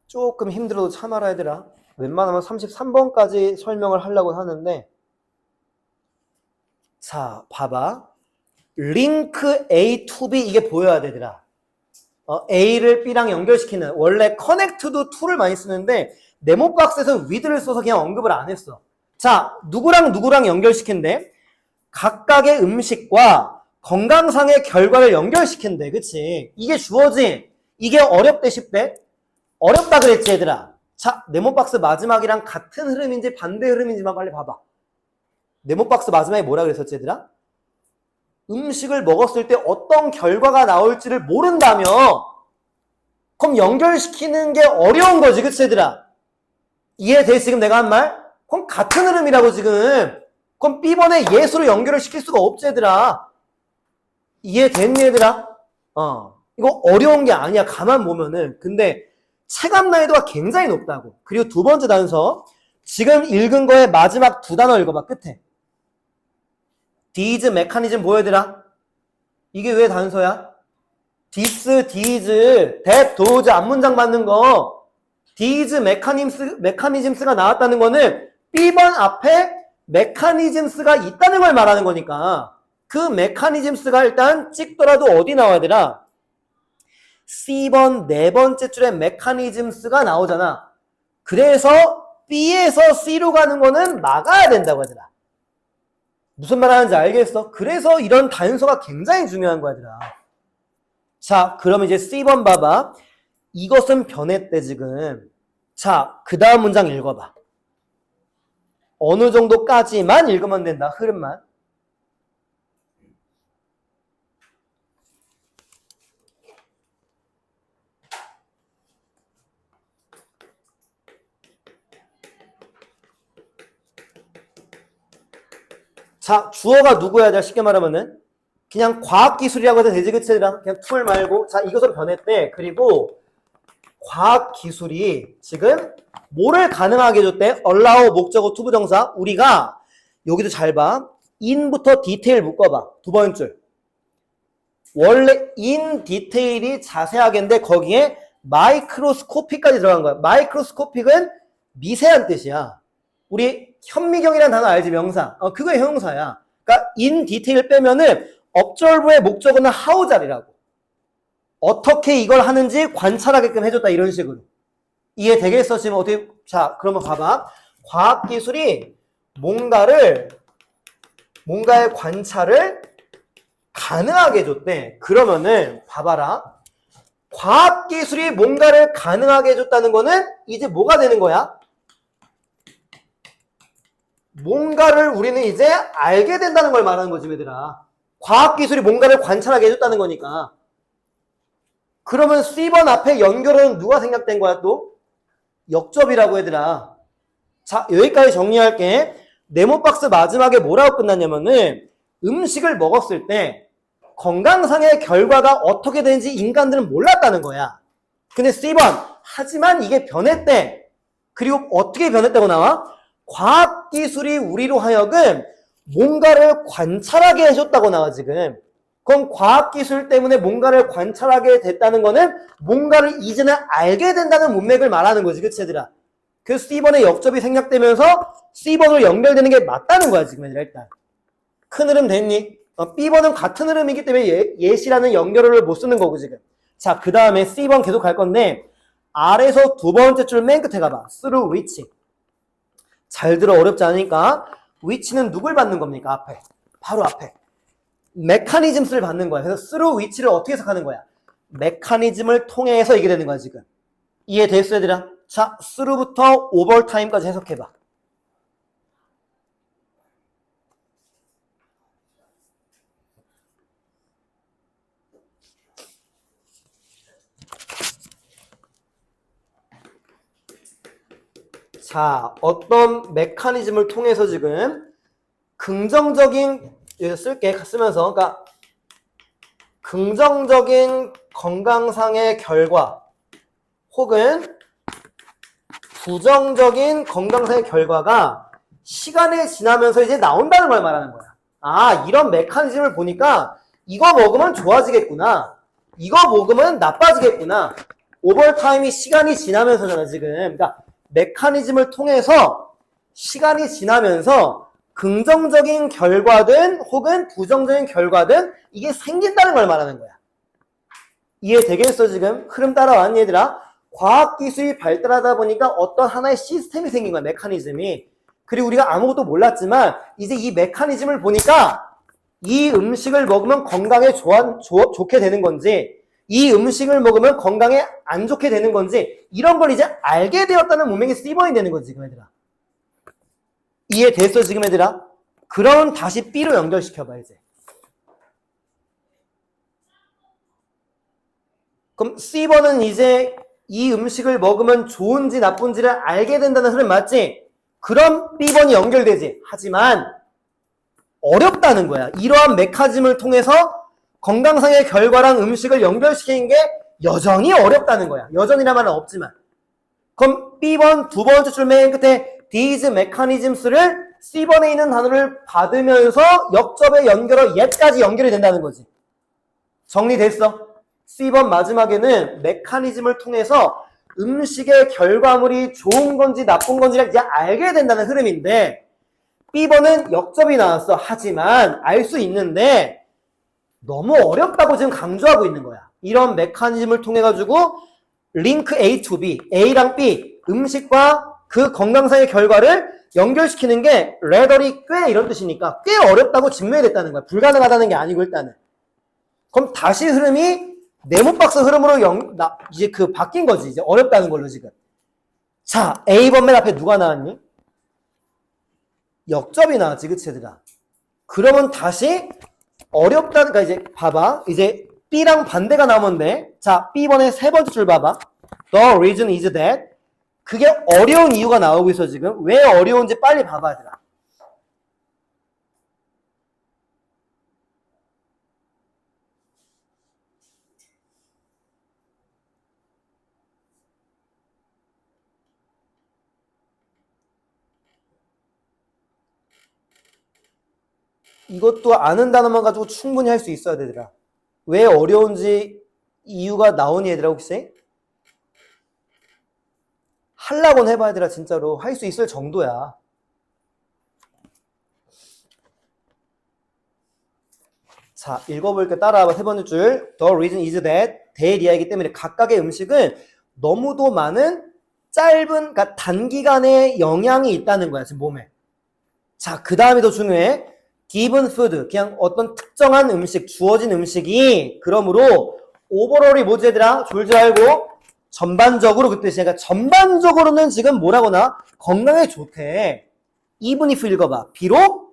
조금 힘들어도 참아라, 얘들아. 웬만하면 33번까지 설명을 하려고 하는데, 자, 봐봐. 링크 A to B 이게 보여야 되더라. A를 B랑 연결시키는, 원래 connect도 to를 많이 쓰는데 네모박스에서 with를 써서 그냥 언급을 안 했어. 자, 누구랑 누구랑 연결시킨대? 각각의 음식과 건강상의 결과를 연결시킨대. 그치? 이게 주어지. 이게 어렵대, 쉽대? 어렵다 그랬지, 얘들아. 자, 네모박스 마지막이랑 같은 흐름인지 반대 흐름인지만 빨리 봐봐. 네모박스 마지막에 뭐라 그랬었지, 얘들아? 음식을 먹었을 때 어떤 결과가 나올지를 모른다며. 그럼 연결시키는 게 어려운 거지, 그치, 얘들아? 이해돼, 지금 내가 한 말? 그럼 같은 흐름이라고, 지금. 그럼 B번에 예수로 연결을 시킬 수가 없지, 얘들아. 이해됐니, 얘들아? 이거 어려운 게 아니야, 가만 보면은. 근데 체감 난이도가 굉장히 높다고. 그리고 두 번째 단서, 지금 읽은 거에 마지막 두 단어 읽어봐, 끝에. these 메커니즘 보여드라. 이게 왜 단서야? this, these, that, those 앞문장 받는 거 these mechanisms가 나왔다는 거는 B번 앞에 mechanisms가 있다는 걸 말하는 거니까 그 mechanisms가 일단 찍더라도 어디 나와야 되나? C번 네 번째 줄에 mechanisms가 나오잖아. 그래서 B에서 C로 가는 거는 막아야 된다고 하더라. 무슨 말 하는지 알겠어? 그래서 이런 단서가 굉장히 중요한 거야, 얘들아. 자, 그럼 이제 C번 봐봐. 이것은 변했대, 지금. 자, 그 다음 문장 읽어봐. 어느 정도까지만 읽으면 된다, 흐름만. 자, 주어가 누구야? 돼? 쉽게 말하면은 그냥 과학기술이라고 해도 되지, 그치? 그냥 툴 말고. 자, 이것으로 변했대. 그리고 과학기술이 지금 뭐를 가능하게 해줬대? allow 목적어 투부정사. 우리가 여기도 잘 봐. in부터 detail 묶어봐. 두 번째 줄. 원래 in detail이 자세하게인데 거기에 마이크로스코픽까지 들어간 거야. 마이크로스코픽은 미세한 뜻이야. 우리 현미경이라는 단어 알지? 명사. 그거의 형용사야. 그러니까 in detail 빼면은 observe의 목적어는 how 자리라고. 어떻게 이걸 하는지 관찰하게끔 해줬다. 이런 식으로. 이해되겠어? 지금 어떻게? 자, 그러면 봐봐. 과학기술이 뭔가의 관찰을 가능하게 해줬대. 그러면은 봐봐라. 과학기술이 뭔가를 가능하게 해줬다는 거는 이제 뭐가 되는 거야? 뭔가를 우리는 이제 알게 된다는 걸 말하는 거지, 얘들아. 과학기술이 뭔가를 관찰하게 해줬다는 거니까. 그러면 C번 앞에 연결은 누가 생략된 거야 또? 역접이라고, 얘들아. 자, 여기까지 정리할게. 네모박스 마지막에 뭐라고 끝났냐면은 음식을 먹었을 때 건강상의 결과가 어떻게 되는지 인간들은 몰랐다는 거야. 근데 C번, 하지만 이게 변했대. 그리고 어떻게 변했다고 나와? 과학기술이 우리로 하여금 뭔가를 관찰하게 해줬다고 나와, 지금. 그럼 과학기술 때문에 뭔가를 관찰하게 됐다는 거는 뭔가를 이제는 알게 된다는 문맥을 말하는 거지, 그치, 얘들아? 그래서 C번의 역접이 생략되면서 C번으로 연결되는 게 맞다는 거야, 지금, 얘들아, 일단. 큰 흐름 됐니? B번은 같은 흐름이기 때문에 예시라는 연결어를 못 쓰는 거고, 지금. 자, 그 다음에 C번 계속 갈 건데, 아래서 두 번째 줄 맨 끝에 가봐. through which. 잘 들어, 어렵지 않으니까. which는 누굴 받는 겁니까? 앞에. 바로 앞에. 메커니즘스를 받는 거야. 그래서 through which를 어떻게 해석하는 거야? 메커니즘을 통해서 이게 되는 거야, 지금. 이해됐어, 얘들아? 자, through부터 overtime까지 해석해봐. 자, 어떤 메커니즘을 통해서 지금 긍정적인, 여기서 쓸게, 쓰면서, 그러니까 긍정적인 건강상의 결과 혹은 부정적인 건강상의 결과가 시간이 지나면서 이제 나온다는 걸 말하는 거야. 아, 이런 메커니즘을 보니까 이거 먹으면 좋아지겠구나. 이거 먹으면 나빠지겠구나. 오버타임이 시간이 지나면서잖아, 지금. 그러니까 메커니즘을 통해서 시간이 지나면서 긍정적인 결과든 혹은 부정적인 결과든 이게 생긴다는 걸 말하는 거야. 이해되겠어, 지금? 흐름 따라왔니, 얘들아? 과학기술이 발달하다 보니까 어떤 하나의 시스템이 생긴 거야, 메커니즘이. 그리고 우리가 아무것도 몰랐지만 이제 이 메커니즘을 보니까 이 음식을 먹으면 건강에 좋게 되는 건지, 이 음식을 먹으면 건강에 안 좋게 되는 건지, 이런 걸 이제 알게 되었다는 문맥이 C번이 되는 거지, 지금, 얘들아. 이해됐어, 지금, 얘들아? 그럼 다시 B로 연결시켜봐, 이제. 그럼 C번은 이제 이 음식을 먹으면 좋은지 나쁜지를 알게 된다는 흐름 맞지? 그럼 B번이 연결되지. 하지만 어렵다는 거야. 이러한 메커니즘을 통해서 건강상의 결과랑 음식을 연결시키는 게 여전히 어렵다는 거야. 여전이란 말은 없지만. 그럼 B번 두 번째 줄 맨 끝에 these mechanisms를 C번에 있는 단어를 받으면서 역접의 연결어 얘까지 연결이 된다는 거지. 정리됐어? C번 마지막에는 메커니즘을 통해서 음식의 결과물이 좋은 건지 나쁜 건지를 이제 알게 된다는 흐름인데, B번은 역접이 나왔어. 하지만 알 수 있는데 너무 어렵다고 지금 강조하고 있는 거야. 이런 메커니즘을 통해 가지고 링크 A to B, A랑 B, 음식과 그 건강상의 결과를 연결시키는 게 레더리 꽤 이런 뜻이니까 꽤 어렵다고 증명이 됐다는 거야. 불가능하다는 게 아니고 일단은. 그럼 다시 흐름이 네모박스 흐름으로 이제 바뀐 거지. 이제 어렵다는 걸로 지금. 자, A번 맨 앞에 누가 나왔니? 역접이 나왔지, 그치, 얘들아? 그러면 다시 어렵다니까 이제 봐봐. 이제 B랑 반대가 나오면 돼. 자, B번의 세 번째 줄 봐봐. The reason is that. 그게 어려운 이유가 나오고 있어, 지금. 왜 어려운지 빨리 봐봐, 얘들아. 이것도 아는 단어만 가지고 충분히 할 수 있어야 되더라. 왜 어려운지 이유가 나오니 얘들아 혹시? 하려고는 해봐야 되라 진짜로. 할 수 있을 정도야. 자, 읽어볼게. 따라와봐. 세 번째 줄. The reason is that. 대리하기 때문에 각각의 음식은 너무도 많은 짧은, 그러니까 단기간에 영향이 있다는 거야, 지금 몸에. 자, 그 다음에 더 중요해. given food. 그냥 어떤 특정한 음식, 주어진 음식이, 그러므로, 오버롤이 뭐지, 얘들아? 졸지 말고, 전반적으로 그 뜻이야. 그러니까 전반적으로는 지금 뭐라거나 건강에 좋대. even if 읽어봐. 비록,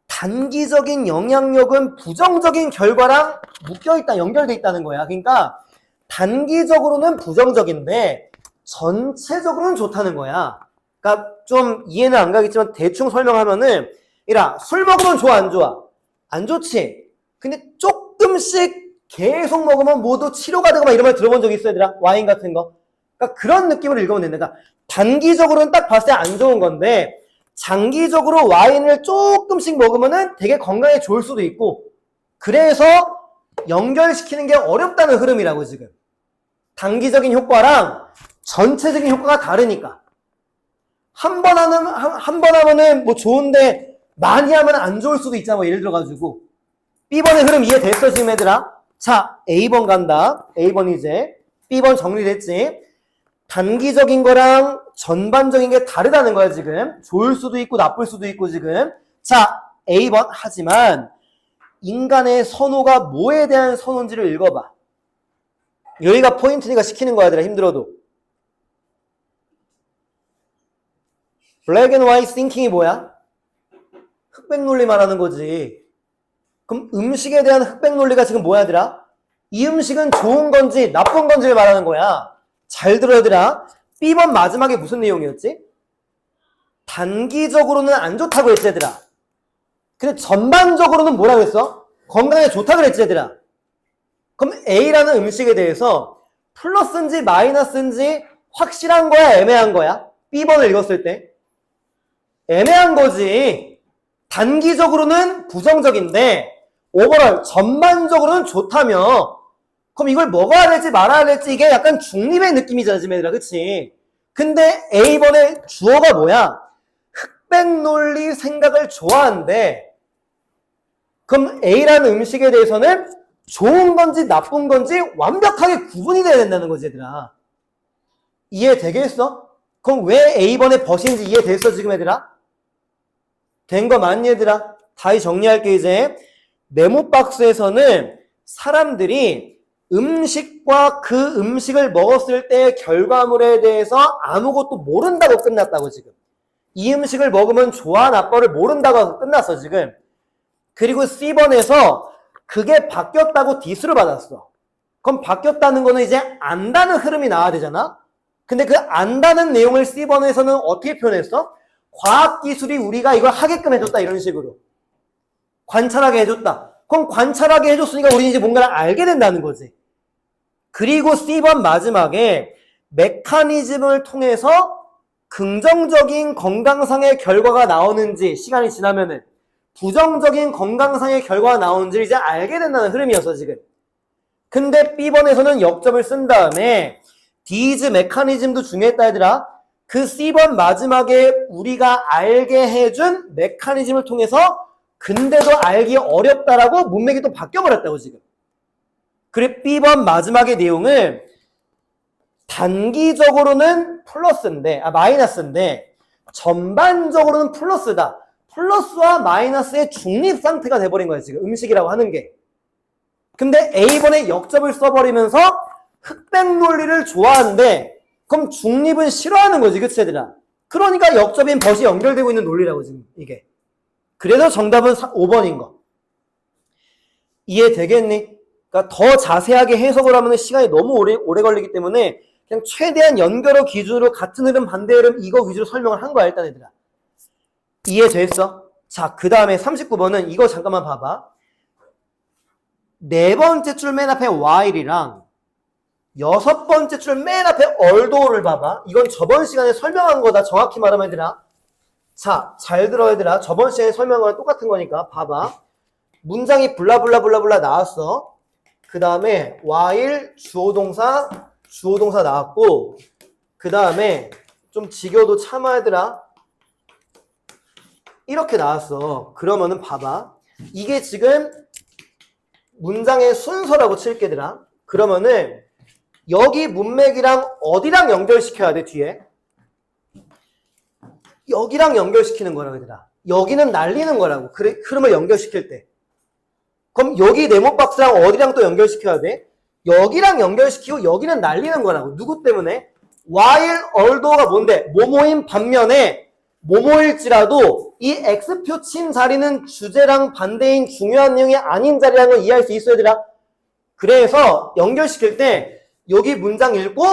단기적인 영향력은 부정적인 결과랑 묶여있다, 연결돼 있다는 거야. 그러니까 단기적으로는 부정적인데 전체적으로는 좋다는 거야. 그러니까 좀 이해는 안 가겠지만 대충 설명하면은 이라 술 먹으면 좋아 안 좋아? 안 좋지. 근데 조금씩 계속 먹으면 모두 치료가 되고 막 이런 말 들어본 적 있어 얘들아? 와인 같은 거. 그러니까 그런 느낌으로 읽으면 된다. 그러니까 단기적으로는 딱 봤을 때 안 좋은 건데 장기적으로 와인을 조금씩 먹으면은 되게 건강에 좋을 수도 있고, 그래서 연결시키는 게 어렵다는 흐름이라고 지금. 단기적인 효과랑 전체적인 효과가 다르니까. 한 번 하면은 뭐 좋은데 많이 하면 안 좋을 수도 있잖아. 뭐 예를 들어가지고. B번의 흐름 이해됐어 지금 얘들아? 자, A번 간다. A번 이제. B번 정리됐지? 단기적인 거랑 전반적인 게 다르다는 거야 지금. 좋을 수도 있고 나쁠 수도 있고 지금. 자, A번. 하지만 인간의 선호가 뭐에 대한 선호인지를 읽어봐. 여기가 포인트니까 시키는 거야 얘들아, 힘들어도. 블랙 앤 화이트 띵킹이 뭐야? 흑백 논리 말하는 거지. 그럼 음식에 대한 흑백 논리가 지금 뭐야 얘들아? 이 음식은 좋은 건지 나쁜 건지를 말하는 거야. 잘 들어 얘들아. B번 마지막에 무슨 내용이었지? 단기적으로는 안 좋다고 했지 얘들아. 근데 전반적으로는 뭐라고 했어? 건강에 좋다고 그랬지 얘들아. 그럼 A라는 음식에 대해서 플러스인지 마이너스인지 확실한 거야 애매한 거야? B번을 읽었을 때 애매한 거지. 단기적으로는 부정적인데 오버롤 전반적으로는 좋다며. 그럼 이걸 먹어야 될지 말아야 될지 이게 약간 중립의 느낌이잖아 지금 얘들아, 그치? 근데 A번의 주어가 뭐야? 흑백 논리 생각을 좋아한대. 그럼 A라는 음식에 대해서는 좋은 건지 나쁜 건지 완벽하게 구분이 돼야 된다는 거지 얘들아. 이해되겠어? 그럼 왜 A번의 벗인지 이해됐어 지금 얘들아? 된 거 맞니 얘들아? 다시 정리할게 이제. 메모 박스에서는 사람들이 음식과 그 음식을 먹었을 때의 결과물에 대해서 아무것도 모른다고 끝났다고 지금. 이 음식을 먹으면 좋아 나빠를 모른다고 끝났어 지금. 그리고 C번에서 그게 바뀌었다고 디스를 받았어. 그럼 바뀌었다는 거는 이제 안다는 흐름이 나와야 되잖아. 근데 그 안다는 내용을 C번에서는 어떻게 표현했어? 과학기술이 우리가 이걸 하게끔 해줬다 이런 식으로. 관찰하게 해줬다. 그럼 관찰하게 해줬으니까 우리는 이제 뭔가를 알게 된다는 거지. 그리고 C번 마지막에 메커니즘을 통해서 긍정적인 건강상의 결과가 나오는지 시간이 지나면은 부정적인 건강상의 결과가 나오는지 이제 알게 된다는 흐름이었어 지금. 근데 B번에서는 역점을 쓴 다음에 these 메커니즘도 중요했다 얘들아. 그 C번 마지막에 우리가 알게 해준 메커니즘을 통해서 근데도 알기 어렵다라고 문맥이 또 바뀌어버렸다고 지금. 그래 B번 마지막의 내용을 단기적으로는 마이너스인데 전반적으로는 플러스다. 플러스와 마이너스의 중립 상태가 돼버린 거야 지금 음식이라고 하는 게. 근데 A번에 역접을 써버리면서 흑백 논리를 좋아하는데 그럼 중립은 싫어하는 거지 그치 얘들아. 그러니까 역접인 벗이 연결되고 있는 논리라고 지금 이게. 그래서 정답은 5번인 거. 이해되겠니? 그러니까 더 자세하게 해석을 하면 시간이 너무 오래 걸리기 때문에 그냥 최대한 연결어 기준으로 같은 흐름 반대 흐름 이거 위주로 설명을 한 거야 일단 얘들아. 이해됐어? 자, 그 다음에 39번은 이거 잠깐만 봐봐. 네 번째 줄 맨 앞에 while이랑 여섯 번째 줄 맨 앞에 althought를 봐봐. 이건 저번 시간에 설명한 거다 정확히 말하면 얘들아. 자, 잘 들어 얘들아. 저번 시간에 설명한 거랑 똑같은 거니까 봐봐. 문장이 블라블라블라블라 나왔어. 그 다음에 while 주어동사 나왔고, 그 다음에 좀 지겨도 참아 얘들아. 이렇게 나왔어. 그러면은 봐봐. 이게 지금 문장의 순서라고 칠게 얘들아. 그러면은 여기 문맥이랑 어디랑 연결시켜야 돼 뒤에? 여기랑 연결시키는 거라고 얘들아. 여기는 날리는 거라고. 그래, 흐름을 연결시킬 때. 그럼 여기 네모 박스랑 어디랑 또 연결시켜야 돼? 여기랑 연결시키고 여기는 날리는 거라고. 누구 때문에? while although가 뭔데? 뭐뭐인 반면에 뭐뭐일지라도 이 X표 친 자리는 주제랑 반대인 중요한 내용이 아닌 자리라는 걸 이해할 수 있어야 되라. 그래서 연결시킬 때 여기 문장 읽고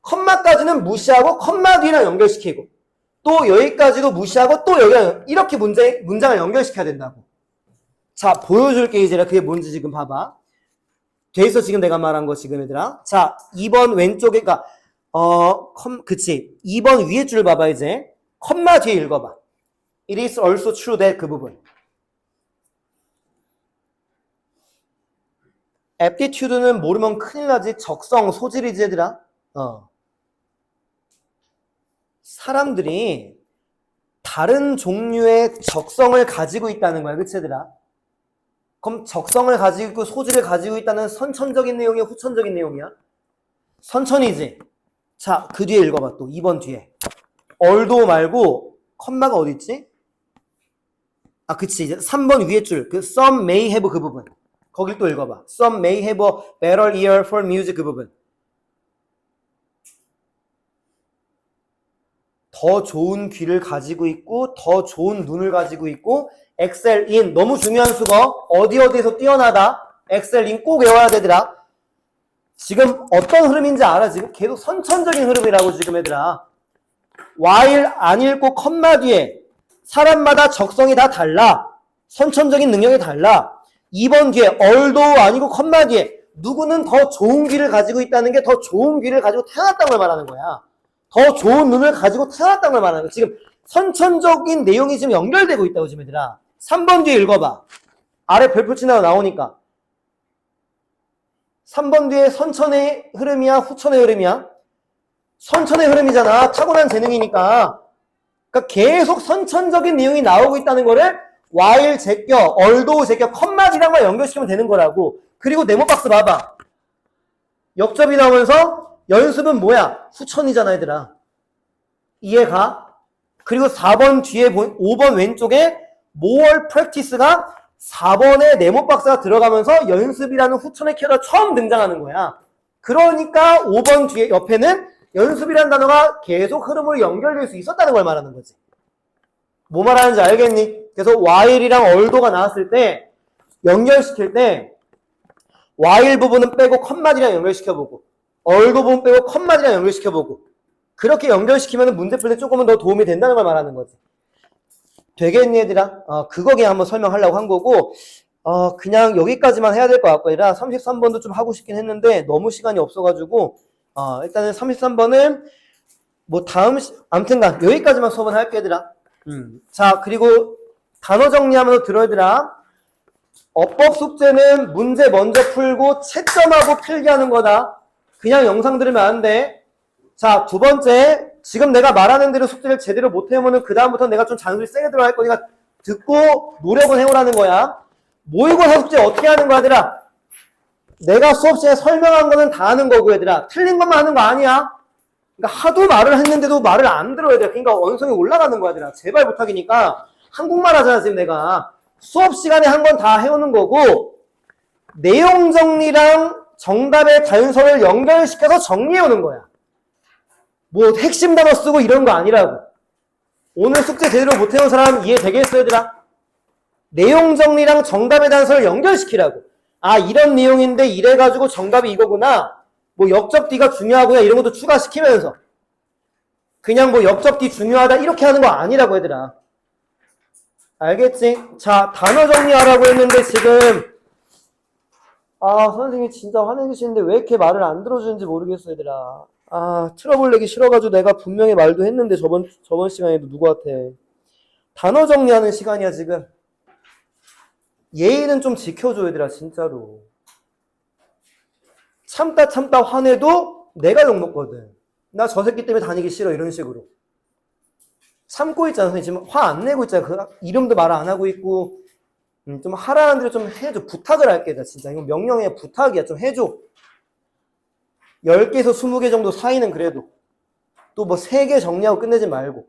컴마까지는 무시하고 컴마 뒤랑 연결시키고 또 여기까지도 무시하고 또 여기 이렇게 문장을 연결시켜야 된다고. 자, 보여줄게 이제 그게 뭔지 지금 봐봐. 돼있어 지금 내가 말한 거 지금 얘들아. 자, 2번 왼쪽에 그니까 그치. 2번 위에 줄 봐봐 이제. 컴마 뒤에 읽어봐. It is also true that 그 부분. aptitude는 모르면 큰일 나지. 적성, 소질이지 얘들아. 사람들이 다른 종류의 적성을 가지고 있다는 거야. 그치 얘들아? 그럼 적성을 가지고 있고 소질을 가지고 있다는 선천적인 내용이야? 후천적인 내용이야? 선천이지. 자, 그 뒤에 읽어봐 또 2번 뒤에. 얼도 말고 컴마가 어디 있지? 아, 그치. 이제 3번 위에 줄. 그 some may have 그 부분. 거길 또 읽어봐. Some may have a better ear for music 그 부분. 더 좋은 귀를 가지고 있고 더 좋은 눈을 가지고 있고 excel in 너무 중요한 수거 어디에서 뛰어나다 excel in 꼭 외워야 되더라. 지금 어떤 흐름인지 알아? 지금 계속 선천적인 흐름이라고 지금 얘들아. while 안 읽고 컴마 뒤에 사람마다 적성이 다 달라. 선천적인 능력이 달라. 2번 뒤에 although 아니고 컴마 뒤에 누구는 더 좋은 귀를 가지고 있다는 게 더 좋은 귀를 가지고 태어났다는 걸 말하는 거야. 더 좋은 눈을 가지고 태어났다는 걸 말하는 거야. 지금 선천적인 내용이 지금 연결되고 있다고 지금 얘들아. 3번 뒤에 읽어봐. 아래 별표 치나가 나오니까. 3번 뒤에 선천의 흐름이야? 후천의 흐름이야? 선천의 흐름이잖아. 타고난 재능이니까. 그러니까 계속 선천적인 내용이 나오고 있다는 거를 while 제껴, although 제껴, 컴마디랑만 연결시키면 되는 거라고. 그리고 네모박스 봐봐. 역접이 나오면서 연습은 뭐야? 후천이잖아 얘들아. 이해가? 그리고 4번 뒤에 5번 왼쪽에 more practice가 4번에 네모박스가 들어가면서 연습이라는 후천의 키워드가 처음 등장하는 거야. 그러니까 5번 뒤에 옆에는 연습이라는 단어가 계속 흐름으로 연결될 수 있었다는 걸 말하는 거지. 뭐 말하는지 알겠니? 그래서 while이랑 although가 나왔을 때 연결시킬 때 while 부분은 빼고 컴마디랑 연결시켜보고 although 부분 빼고 컴마디랑 연결시켜보고 그렇게 연결시키면 문제 풀 때 조금은 더 도움이 된다는 걸 말하는 거지. 되겠니 얘들아? 그거 그냥 한번 설명하려고 한 거고 그냥 여기까지만 해야 될 것 같고 얘들아 33번도 좀 하고 싶긴 했는데 너무 시간이 없어가지고 일단은 33번은 뭐 아무튼간 여기까지만 수업은 할게 얘들아. 자, 그리고 단어 정리하면서 들어 얘들아. 어법 숙제는 문제 먼저 풀고 채점하고 필기하는 거다. 그냥 영상 들으면 안 돼. 자, 두 번째, 지금 내가 말하는 대로 숙제를 제대로 못 해오면 그 다음부터 내가 좀 잔소리 세게 들어갈 거니까 듣고 노력은 해오라는 거야. 모의고사 숙제 어떻게 하는 거야 얘들아? 내가 수업 시간에 설명한 거는 다 하는 거고 얘들아. 틀린 것만 하는 거 아니야. 그러니까 하도 말을 했는데도 말을 안 들어야 돼. 그러니까 언성이 올라가는 거야 얘들아. 제발 부탁이니까 한국말 하잖아 지금 내가. 수업 시간에 한 건 다 해오는 거고 내용 정리랑 정답의 단서를 연결시켜서 정리해오는 거야. 뭐 핵심 단어 쓰고 이런 거 아니라고. 오늘 숙제 제대로 못 해온 사람 이해되겠어 얘들아? 내용 정리랑 정답의 단서를 연결시키라고. 아, 이런 내용인데 이래가지고 정답이 이거구나. 뭐 역접 D가 중요하구나 이런 것도 추가시키면서 그냥 뭐 역접 D 중요하다 이렇게 하는 거 아니라고 얘들아. 알겠지? 자, 단어 정리하라고 했는데 지금 선생님이 진짜 화내시는데 왜 이렇게 말을 안 들어주는지 모르겠어 얘들아. 트러블 내기 싫어가지고 내가 분명히 말도 했는데 저번 시간에도 누구한테 단어 정리하는 시간이야, 지금. 예의는 좀 지켜줘, 얘들아, 진짜로. 참다 화내도 내가 욕먹거든. 나 저 새끼 때문에 다니기 싫어, 이런 식으로. 참고 있잖아, 선생님. 지금 화 안 내고 있잖아. 그 이름도 말 안 하고 있고. 좀 하라는 대로 좀 해줘. 부탁을 할게, 나 진짜. 이건 명령이야, 부탁이야. 좀 해줘. 10개에서 20개 정도 사이는 그래도. 또 뭐 3개 정리하고 끝내지 말고.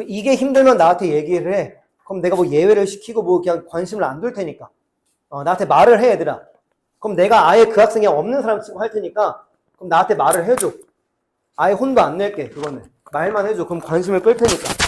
이게 힘들면 나한테 얘기를 해. 그럼 내가 뭐 예외를 시키고 뭐 그냥 관심을 안 둘 테니까. 나한테 말을 해, 얘들아. 그럼 내가 아예 그 학생이 없는 사람 치고 할 테니까 그럼 나한테 말을 해줘. 아예 혼도 안 낼게, 그거는. 말만 해줘. 그럼 관심을 끌 테니까.